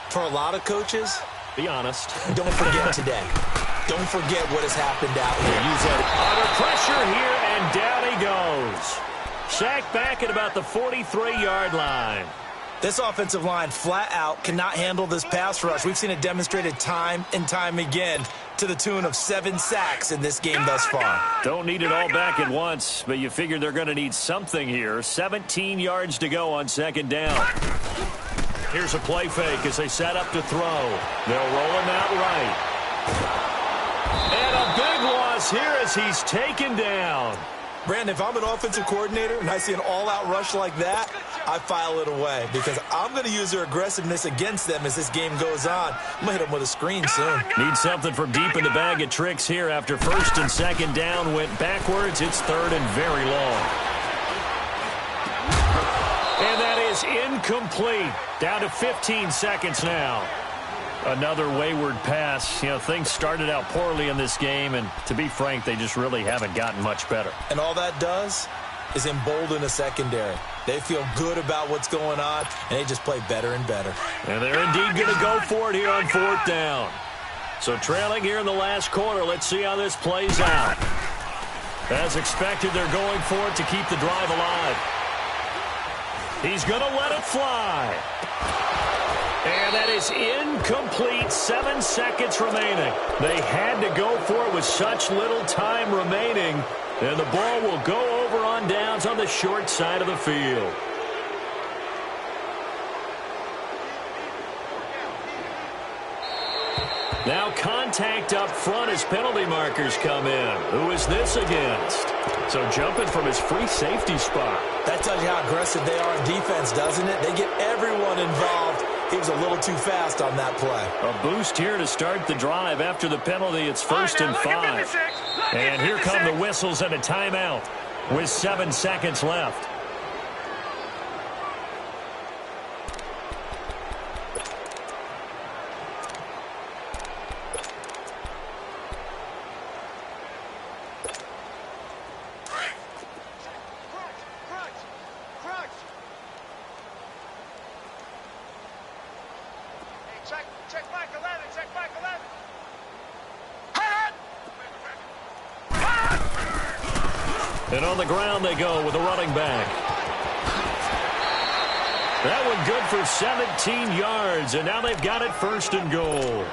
Speaker 3: For a lot of coaches,
Speaker 2: be honest.
Speaker 3: Don't forget today. Don't forget what has happened out here.
Speaker 2: Use that under pressure here, and down he goes. Sacked back at about the 43-yard line.
Speaker 3: This offensive line flat out cannot handle this pass rush. We've seen it demonstrated time and time again to the tune of 7 sacks in this game thus far.
Speaker 2: Don't need it all back at once, but you figure they're going to need something here. 17 yards to go on 2nd down. Here's a play fake as they set up to throw. They'll roll him out right. And a big loss here as he's taken down.
Speaker 3: Brandon, if I'm an offensive coordinator and I see an all-out rush like that, I file it away because I'm going to use their aggressiveness against them as this game goes on. I'm going to hit them with a screen soon.
Speaker 2: Need something from deep in the bag of tricks here after 1st and 2nd down went backwards. It's 3rd and very long. And that is incomplete. Down to 15 seconds now. Another wayward pass. You know, things started out poorly in this game, and to be frank, they just really haven't gotten much better.
Speaker 3: And all that does, is embolden a secondary. They feel good about what's going on, and they just play better and better.
Speaker 2: And they're indeed going to go for it here on 4th down. So trailing here in the last quarter, let's see how this plays out. As expected, they're going for it to keep the drive alive. He's going to let it fly. And that is incomplete. 7 seconds remaining. They had to go for it with such little time remaining. And the ball will go over on downs on the short side of the field. Now contact up front as penalty markers come in. Who is this against? So jumping from his free safety spot.
Speaker 3: That tells you how aggressive they are in defense, doesn't it? They get everyone involved. He was a little too fast on that play.
Speaker 2: A boost here to start the drive after the penalty. It's 1st and 5. And here come the whistles and a timeout with 7 seconds left.
Speaker 4: Check back 11, check back 11.
Speaker 2: And on the ground they go with a running back. That one good for 17 yards, and now they've got it 1st and goal.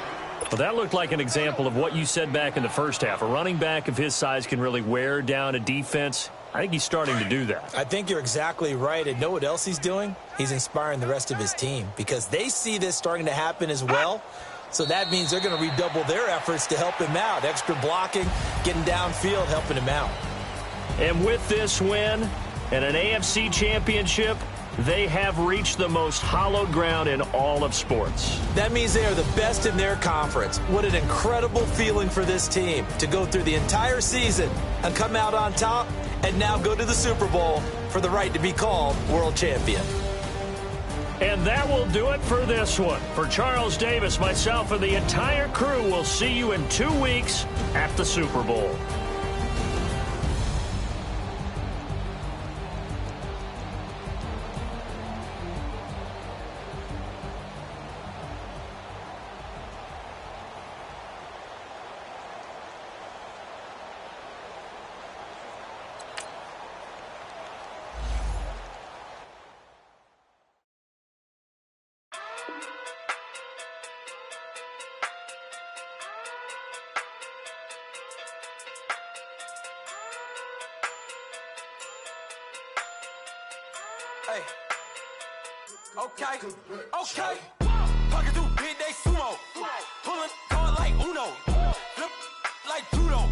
Speaker 2: Well, that looked like an example of what you said back in the first half. A running back of his size can really wear down a defense. I think he's starting to do that.
Speaker 3: I think you're exactly right. And know what else he's doing? He's inspiring the rest of his team because they see this starting to happen as well. So that means they're going to redouble their efforts to help him out. Extra blocking, getting downfield, helping him out.
Speaker 2: And with this win and an AFC championship, they have reached the most hallowed ground in all of sports.
Speaker 3: That means they are the best in their conference. What an incredible feeling for this team to go through the entire season and come out on top and now go to the Super Bowl for the right to be called world champion.
Speaker 2: And that will do it for this one. For Charles Davis, myself, and the entire crew, we'll see you in 2 weeks at the Super Bowl.
Speaker 5: Hey. Okay. Pocket too big, they sumo. Pulling card like Uno. Flip like judo.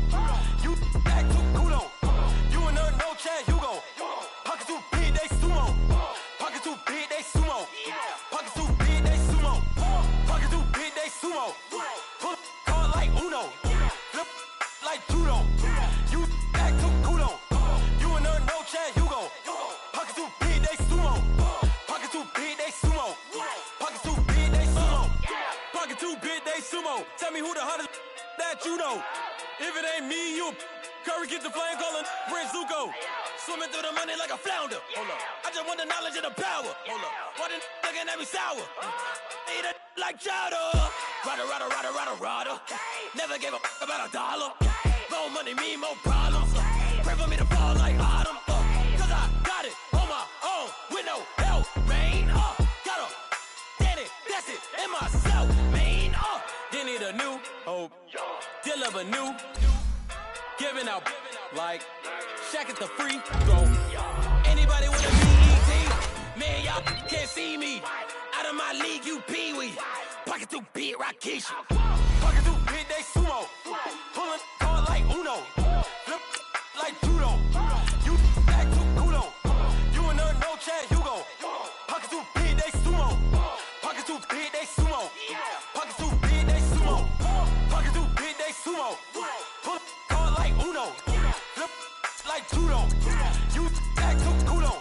Speaker 5: You act too kudo. You and her no Chad Hugo. Pocket too big, they sumo. Pocket too big, they sumo. Pocket too big, they sumo. Pocket too big, they sumo. Pull card like Uno. Flip like judo. You act too kudo. You and her no Chad Hugo. Pocket too big, they sumo. Pocket too big, they sumo. Pocket too big, they sumo. Pocket too big, they sumo. Tell me who the hottest that you know. If it ain't me, you Curry get the flame calling Prince Zuko. Swimming through the money like a flounder. Hold up. I just want the knowledge and the power. Hold up. Why the looking at me sour? Eat it like chowder. Rada. Never gave a about a dollar. More money mean more problems. Pray for me to fall like autumn. Cause I got it on my own with no help, man. Got a daddy, that's it, and myself, man. They need a new hope. Deliver new. Giving out like Shaq at the free throw. Anybody with a BET? Man, y'all can't see me. Out of my league, you pee-wee. Pocket too big, Rakesh. Pocket too big, they sumo. Pulling card like Uno. Flip like judo. You act too kudo. You and her no Chad Hugo. Pocket too big, they sumo. Pocket too big, they sumo. Pocket too big, they sumo. Pocket too big, they sumo. Pull card like Uno. Flip like judo. You act too kudo.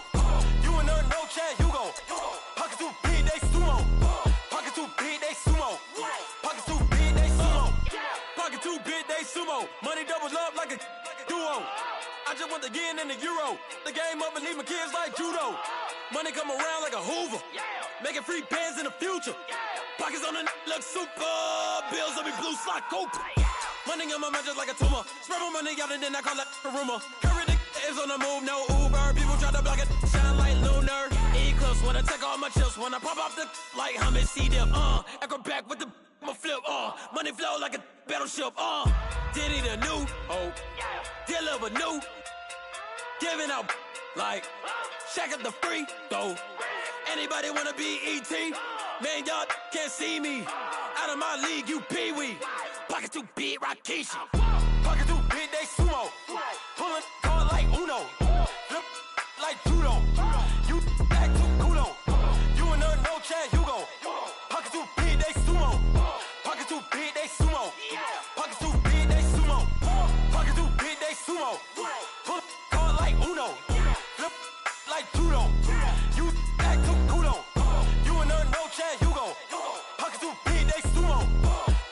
Speaker 5: You and her no Chad Hugo. Pocket too big, they sumo. Pocket too big, they sumo. Pocket too big, they sumo. Pocket too big, they sumo. Money doubles up like a duo. I just want the yen and the euro. The game up and leave my kids like judo. Money come around like a Hoover. Making free bands in the future. Pockets on the look super. Bills on me blue slot Cooper. Money in my mind just like a tumor. Spread my money out and then I call that a rumor. Curry the is on the move, no Uber. People try to block it, shine like lunar. Eclipse when I take all my chips. When I pop off the like hummus, see them. Echo back with the flip. Money flow like a battleship. Diddy the new. Deliver new. Giving out like shack up the free throw. Anybody wanna be ET? Man, y'all can't see me. Out of my league, you pee-wee. Pocket too big, Rakishi. Pocket too big, they sumo. Pulling card like Uno. Flip like judo. You act too kudo. You and her, no chance, you go. Pocket too big, they sumo. Pocket too big, they sumo. Pocket too big, they sumo. Pocket too big, they sumo. Pull card like Uno. Flip like judo. You act too kudo. You and her, no chance, you go. Pocket too big, they sumo.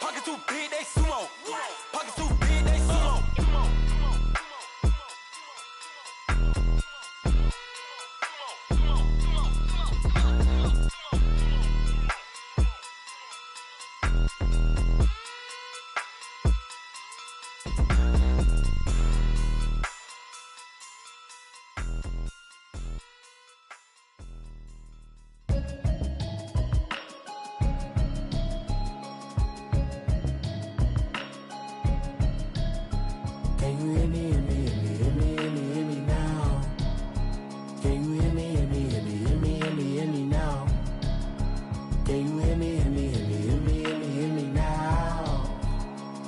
Speaker 5: Pocket too big, they sumo. Pocket too big, they sumo.
Speaker 6: Can you hear me, hear me, hear me, hear me, hear me, hear me now? Can you hear me, hear me, hear me, hear me, hear me, hear me now? Can you hear me, hear me, hear me, hear me, hear me, hear me now?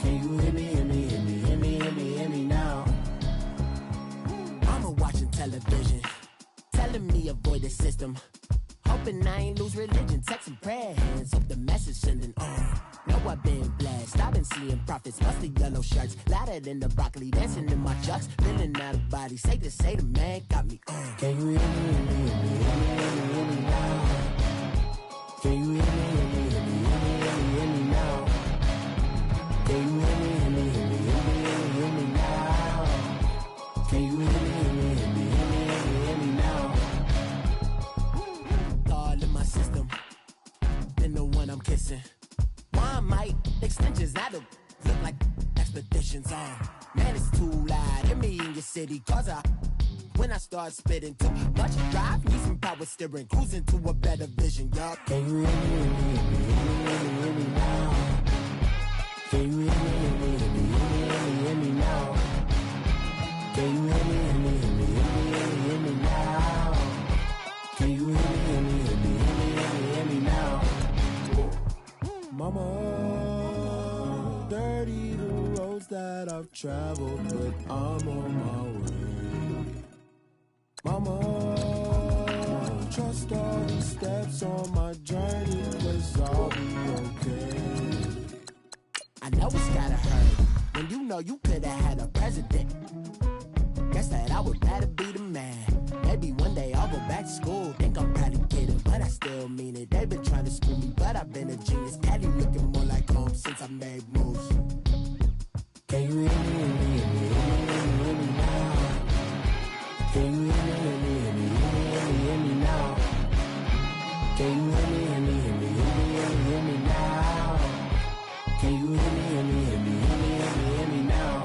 Speaker 6: Can you hear me, hear me, hear me, hear me, hear me, hear me now? Mama watching television, telling me avoid the system. Hoping I ain't lose religion, texting prayer hands, hope the message sending on. Know I've been blessed, I've been seeing prophets, mustard yellow shirts, louder than the broccoli, dancing in my chucks, feeling out of body, safe to say the man got me on. Can you hear me, hear me, hear me, hear me, hear me, hear me now? Can you hear me, hear me, hear me, hear me, hear me, hear me now? Can you hear me, hear me, hear me, hear me, hear me, hear me now? Can you hear me, hear me, hear me, hear me, hear me, hear me now? All in my system, been the one I'm kissing. One might extensions out of look like expeditions on. Man, it's too loud. Hear me in your city, cause when I start spitting too much drive, need some power steering, cruising to a better vision, y'all. Can you hear me, hear me, hear me, hear me, hear me now? Can you hear me, hear me, hear me, hear me, hear me, hear me now? Can you hear me, hear me, hear me, hear me, hear me, hear me now? Can you hear me, hear me, hear me, hear me, hear me, hear me now? Mama, dirty the roads that I've traveled, but I'm on my way. Mama, trust all the steps on my journey, 'cause I'll be okay. I know it's gotta hurt when you know you could've had a president. Guess that I would rather be the man. Maybe one day I'll go back to school. Think I'm probably kidding, but I still mean it. They've been trying to school me, but I've been a genius. Caddy looking more like home since I made moves. Can you hear me, hear me, hear me, hear me, hear me, hear me now? Can you hear me, hear me, hear me, hear me, hear me, hear me now? Can you hear me, hear me, hear me, hear me, hear me, hear me now? Can you hear me, hear me, hear me, hear me, hear me, hear me now?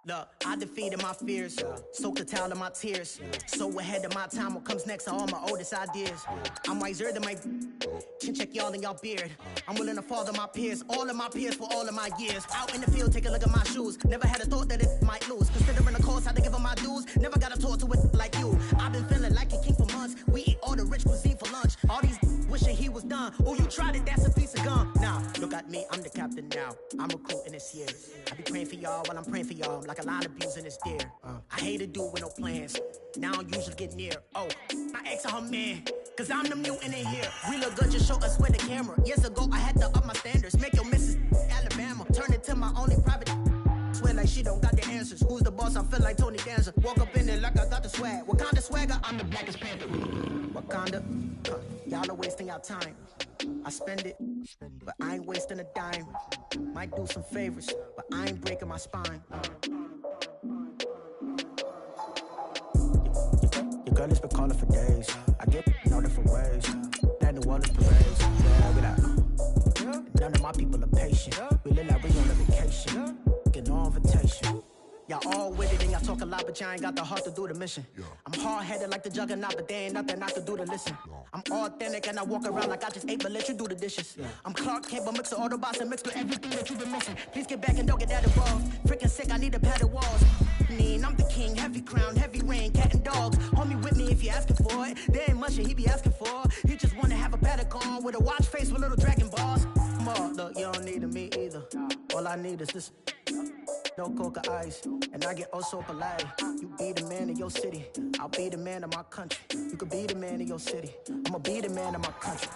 Speaker 7: Look, I defeated my fears, soaked a towel in my tears. So ahead of my time, what comes next are all my oldest ideas. I'm wiser than my Chin check y'all in y'all beard. I'm willing to father my peers, all of my peers for all of my years. Out in the field, take a look at my shoes. Never had a thought that it might lose. Considering the cost, had to give them my dues. Never got a talk to it like you. I've been feeling like a king for months. We eat all the rich cuisine for lunch. All these wishing he was done. Oh, you tried it, that's a piece of gum. Nah, look at me, I'm the captain now. I'm recruiting this year. I be praying for y'all while I'm praying for y'all. I'm like a line abusing this deer. I hate a dude with no plans. Now I don't usually get near. Oh, my ex and her man. Cause I'm the mutant in here. We look good, just show us with the camera. Years ago, I had to up my standards. Make your missus Alabama. Turn it to my only private. Swear like she don't got the answers. Who's the boss? I feel like Tony Danza. Walk up in there like I got the swag. Wakanda swagger, I'm the blackest panther. Wakanda, y'all are wasting your time. I spend it, but I ain't wasting a dime. Might do some favors, but I ain't breaking my spine. Your girl has been calling for days. I get no different ways. That New Orleans parades. Yeah, we like, none of my people are patient. We look like we on a vacation. Get no invitation. Y'all all with it and y'all talk a lot, but y'all ain't got the heart to do the mission. I'm hard-headed like the juggernaut, but there ain't nothing I can do to listen. I'm authentic and I walk around like I just ate, but let you do the dishes. I'm Clark Kent, but mix the Autobots and mix with everything that you've been missing. Please get back and don't get that involved. Freaking sick, I need a padded walls. I'm the king, heavy crown, heavy rain, cat and dogs. Homie with me if you're asking for it. There ain't much that he be asking for. He just wanna have a paddock on with a watch face with little dragon balls. Look, you don't need me either. All I need is this. No coca ice, and I get oh so polite. You be the man of your city, I'll be the man of my country. You could be the man of your city, I'ma be the man of my country.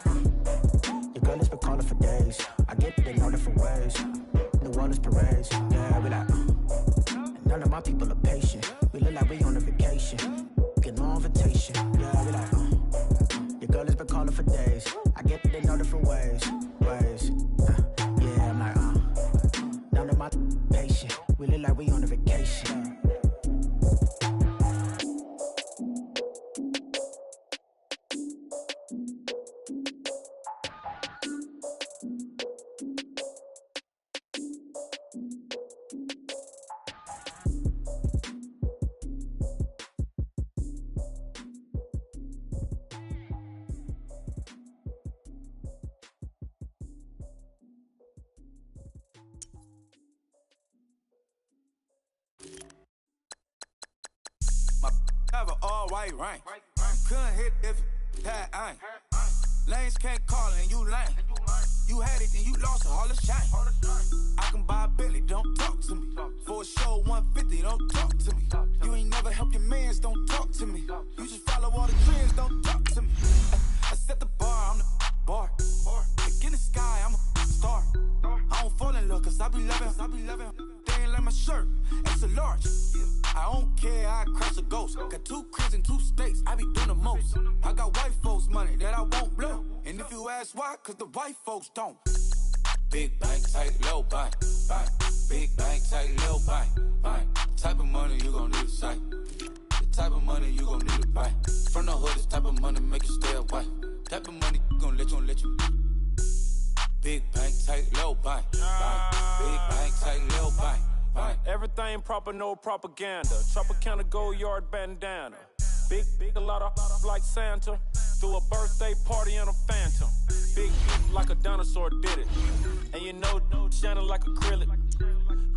Speaker 7: Your girl has been calling for days. I get it in all different ways. New Orleans parades, yeah, we like. And none of my people are patient. We look like we on a vacation. Get no invitation, yeah, we like. Your girl has been calling for days. I get it in all different ways. Yeah, I'm like, none of my patient. We look like we on a vacation.
Speaker 5: Have an all-white rank. Couldn't hit if it had ain't. Lanes can't call and you lame. You had it and you lost all the shine. I can buy a Billy, don't talk to me. For a show 150, don't talk to me. You ain't never help your mans, don't talk to me. You just follow all the trends, don't talk to me. I set the bar, I'm the bar. Like in the sky, I'm a star. I don't fall in love cause I be loving. They ain't like my shirt, it's a large. I don't care, I crush a ghost. Got 2 cribs in 2 states, I be doing the most. I got white folks money that I won't blow. And if you ask why, cause the white folks don't. Big bank, tight, low bank, bank. Big bank, tight, low bank, bank. Type of money you gon' need a sight. The type of money you gon' need to buy. From the hood, this type of money make you stay away. Type of money gon' let you. Big bank, tight, low bank, bank. Big bank, tight, low bank.
Speaker 8: Everything proper, no propaganda. Tropicana gold yard bandana. Big, a lot of like Santa. Threw a birthday party in a phantom. Big like a dinosaur did it. And you know, shining like acrylic.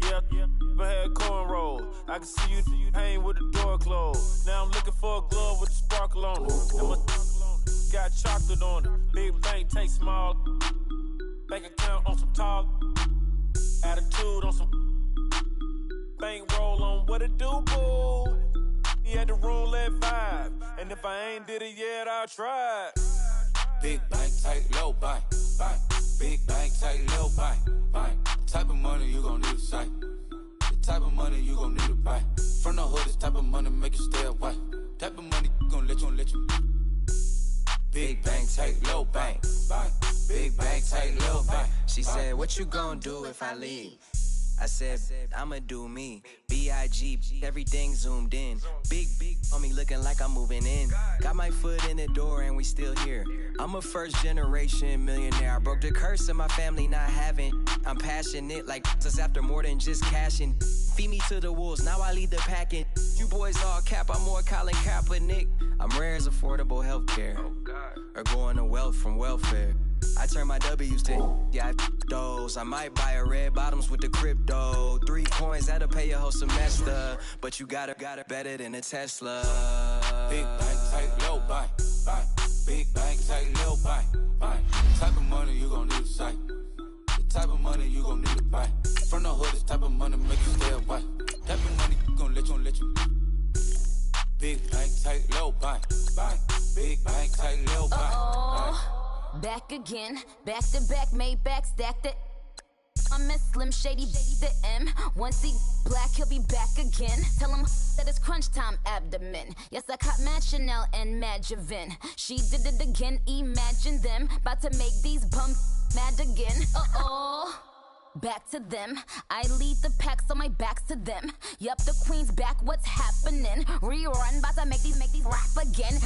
Speaker 8: Yeah, I had cornrow. I can see you hang with the door closed. Now I'm looking for a glove with a sparkle on it. And my got chocolate on it. Big bank, take small. Bank account on some tall. Attitude on some. Bankroll on what it do, boo. He had the roulette vibe. And if I ain't did it yet, I'll try.
Speaker 5: Big bank, tight, low bank, bank. Big bank, tight, low bank, bank. Type of money you gon' need to sight. The type of money you gon' need to buy. From the hood, this type of money make you stay away. Type of money gon' let you. Big bank, tight, low bank, bank. Big bank, tight, low bank.
Speaker 9: She said, what you gon' do if I leave? I said, I'ma do me. B.I.G. Everything zoomed in. Big on me looking like I'm moving in. Got my foot in the door and we still here. I'm a first generation millionaire. I broke the curse of my family not having. I'm passionate like us after more than just cashing. Feed me to the wolves, now I lead the packing. You boys all cap, I'm more Colin Kaepernick. I'm rare as affordable healthcare. Or going to wealth from welfare. I turn my W's to those. I might buy a red bottoms with the crypto. 3 coins, that'll pay your whole semester. But you got it better than a Tesla.
Speaker 10: Big bank, tight, low buy. Big bank, tight, low buy. Type of money you gon' need to sight. The type of money you gon' need to buy. From the hood, this type of money make you stay away. Type of money gon' let you. Big bank, tight, low buy. Big bank, tight, low buy.
Speaker 11: Back again, back to back, made back, stacked it. I'm a Slim Shady, the M. Once he black, he'll be back again. Tell him that it's crunch time abdomen. Yes, I caught Mad Chanel and Mad Javin. She did it again, imagine them. About to make these bums mad again. Back to them. I lead the pack, so my back's to them. Yup, the queen's back, what's happening? Rerun, about to make these rap again.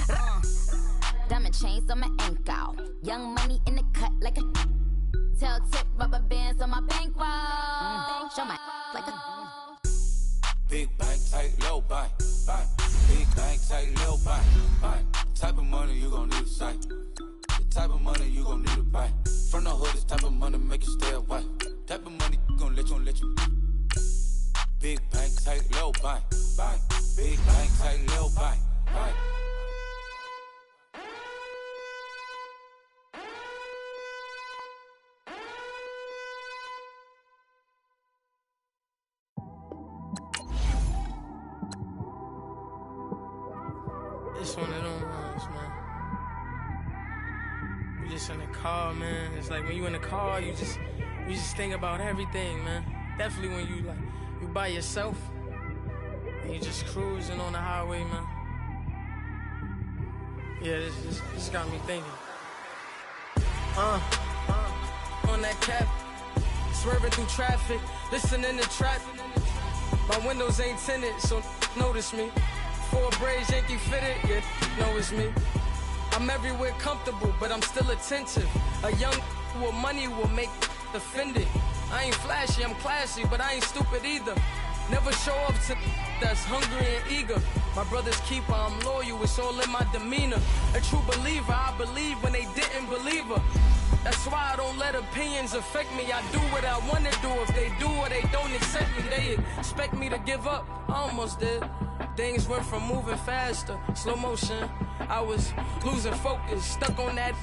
Speaker 11: Diamond chains on my ankle. Young money in the cut like a tail tip, rubber bands on my bankroll. Show my like a
Speaker 10: big bank, tight, low buy. Big bank, tight, low buy. Type of money you gon' need to sight. The type of money you gon' need to buy. From the hood, this type of money make you stay away. Type of money gon' let you. Big bank, tight, low buy. Big bank, tight, low buy.
Speaker 12: It's one of them ones, man. You just in the car, man. It's like when you in the car, you just think about everything, man. Definitely when you by yourself and you just cruising on the highway, man. Yeah, this got me thinking. On that cap, swerving through traffic, listening to trap. My windows ain't tinted, so notice me. 4 braids, Yankee fitted, yeah, know it's me. I'm everywhere comfortable, but I'm still attentive. A young with money will make offended. I ain't flashy, I'm classy, but I ain't stupid either. Never show up to that's hungry and eager. My brother's keeper, I'm loyal, it's all in my demeanor. A true believer, I believe when they didn't believe her. That's why I don't let opinions affect me. I do what I wanna do. If they do or they don't accept me, they expect me to give up. I almost did. Things went from moving faster, slow motion. I was losing focus, stuck on that.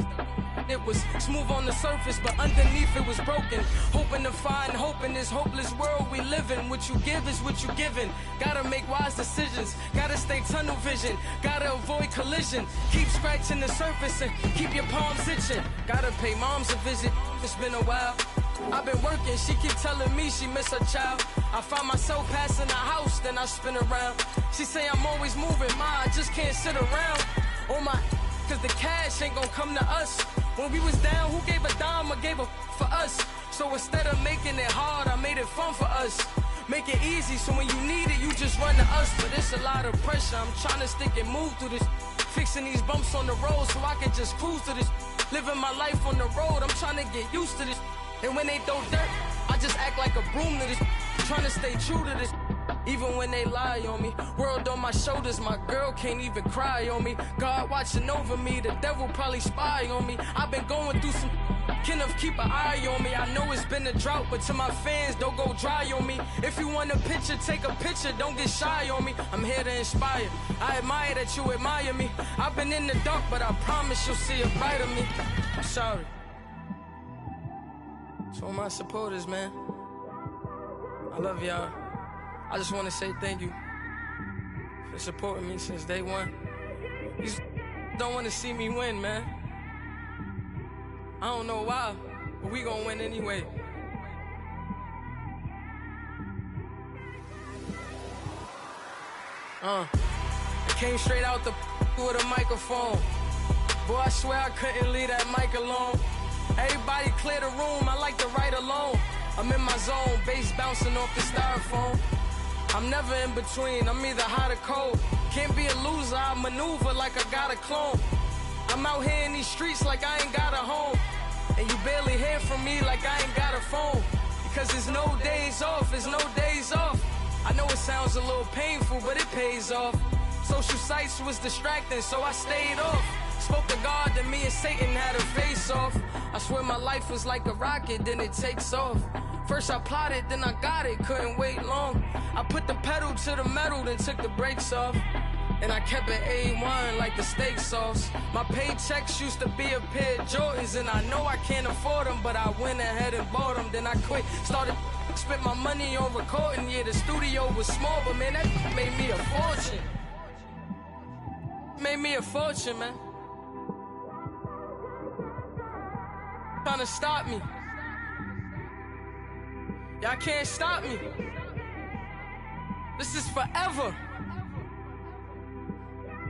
Speaker 12: It was smooth on the surface, but underneath it was broken. Hoping to find hope in this hopeless world we live in. What you give is what you given. Gotta make wise decisions. Gotta stay tunnel vision. Gotta avoid collision. Keep scratching the surface and keep your palms itching. Gotta pay moms a visit. It's been a while. I've been working, she keep telling me she miss her child. I find myself passing the house, then I spin around. She say I'm always moving, I just can't sit around. Oh my, cause the cash ain't gon' come to us. When we was down, who gave a dime or gave a for us? So instead of making it hard, I made it fun for us. Make it easy, so when you need it, you just run to us. But it's a lot of pressure, I'm trying to stick and move through this. Fixing these bumps on the road so I can just cruise to this. Living my life on the road, I'm trying to get used to this. And when they throw dirt, I just act like a broom to this. Trying to stay true to this. Even when they lie on me. World on my shoulders, my girl can't even cry on me. God watching over me, the devil probably spy on me. I've been going through some, Kenneth keep an eye on me. I know it's been a drought, but to my fans, don't go dry on me. If you want a picture, take a picture, don't get shy on me. I'm here to inspire, I admire that you admire me. I've been in the dark, but I promise you'll see a bright of me. I'm sorry. To all my supporters, man, I love y'all. I just want to say thank you for supporting me since day one. You don't want to see me win, man. I don't know why, but we gonna win anyway. I came straight out the with a microphone. Boy, I swear I couldn't leave that mic alone. Everybody clear the room, I like to write alone. I'm in my zone, bass bouncing off the styrofoam. I'm never in between, I'm either hot or cold. Can't be a loser, I maneuver like I got a clone. I'm out here in these streets like I ain't got a home. And you barely hear from me like I ain't got a phone. Because there's no days off, there's no days off. I know it sounds a little painful, but it pays off. Social sites was distracting, so I stayed off. Spoke to God, then me and Satan had a face off. I swear my life was like a rocket, then it takes off. First I plotted, then I got it, couldn't wait long. I put the pedal to the metal, then took the brakes off. And I kept it A1 like the steak sauce. My paychecks used to be a pair of Jordans, and I know I can't afford them, but I went ahead and bought them. Then I quit, started spent my money on recording. Yeah, the studio was small, but man, that made me a fortune. Made me a fortune, man. Trying to stop me. Y'all can't stop me. This is forever.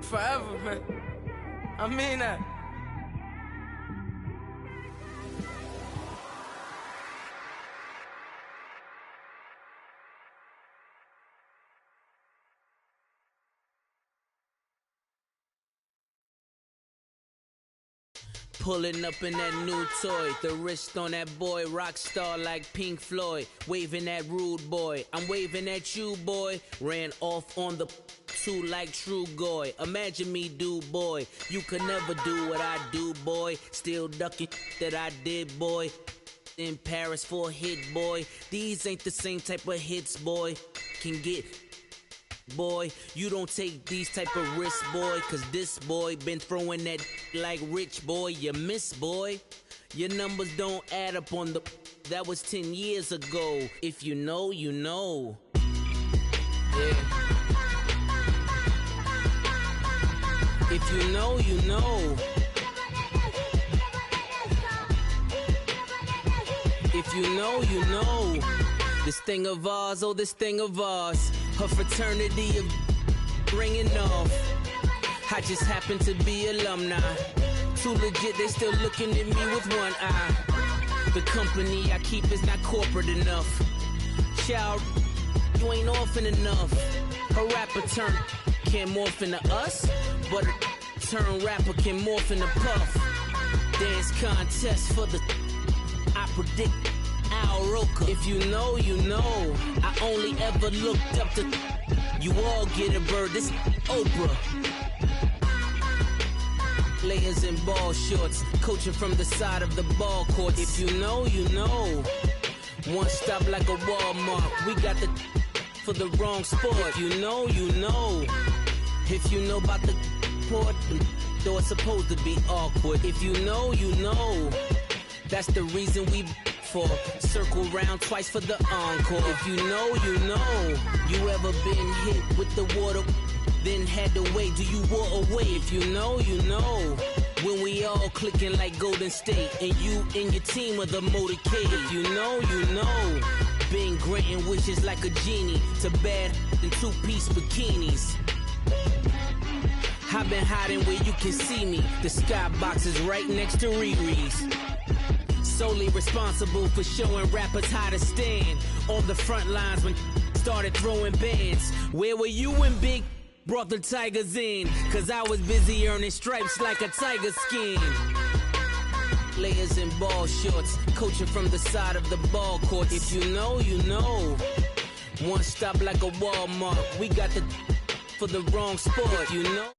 Speaker 12: Forever, man. I mean that.
Speaker 13: Pulling up in that new toy, the wrist on that boy, rock star like Pink Floyd, waving at rude boy, I'm waving at you boy, ran off on the two like True Goy, imagine me do boy, you could never do what I do boy, still ducking that I did boy, in Paris for a hit boy, these ain't the same type of hits boy, can get boy, you don't take these type of risks, boy, cause this boy been throwing that like rich boy, you miss, boy. Your numbers don't add up on the, that was 10 years ago. If you know, you know. Yeah. If you know, you know. If you know, you know. This thing of ours, oh, this thing of ours. Her fraternity of ringing off. I just happen to be alumni. Too legit, they still looking at me with one eye. The company I keep is not corporate enough. Child, you ain't orphan enough. A rapper turn can't morph into us, but a turn rapper can morph into Puff. Dance contest for the, I predict Al Roker. If you know, you know. I only ever looked up to, you all get a bird, this Oprah. Layers in ball shorts, coaching from the side of the ball court. If you know, you know. One stop like a Walmart, we got the for the wrong sport. If you know, you know. If you know about the port, though it's supposed to be awkward. If you know, you know. That's the reason we for circle round twice for the encore. If you know, you know. You ever been hit with the water, then had to wait, do you walk away? If you know, you know. When we all clicking like Golden State, and you and your team are the motorcade. If you know, you know. Been granting wishes like a genie to bad in two-piece bikinis. I've been hiding where you can see me. The skybox is right next to Riri's. Solely responsible for showing rappers how to stand on the front lines when started throwing bands. Where were you when Big brought the Tigers in? Cause I was busy earning stripes like a tiger skin. Layers in ball shorts, coaching from the side of the ball court. If you know, you know. One stop like a Walmart, we got the for the wrong sport. If you know.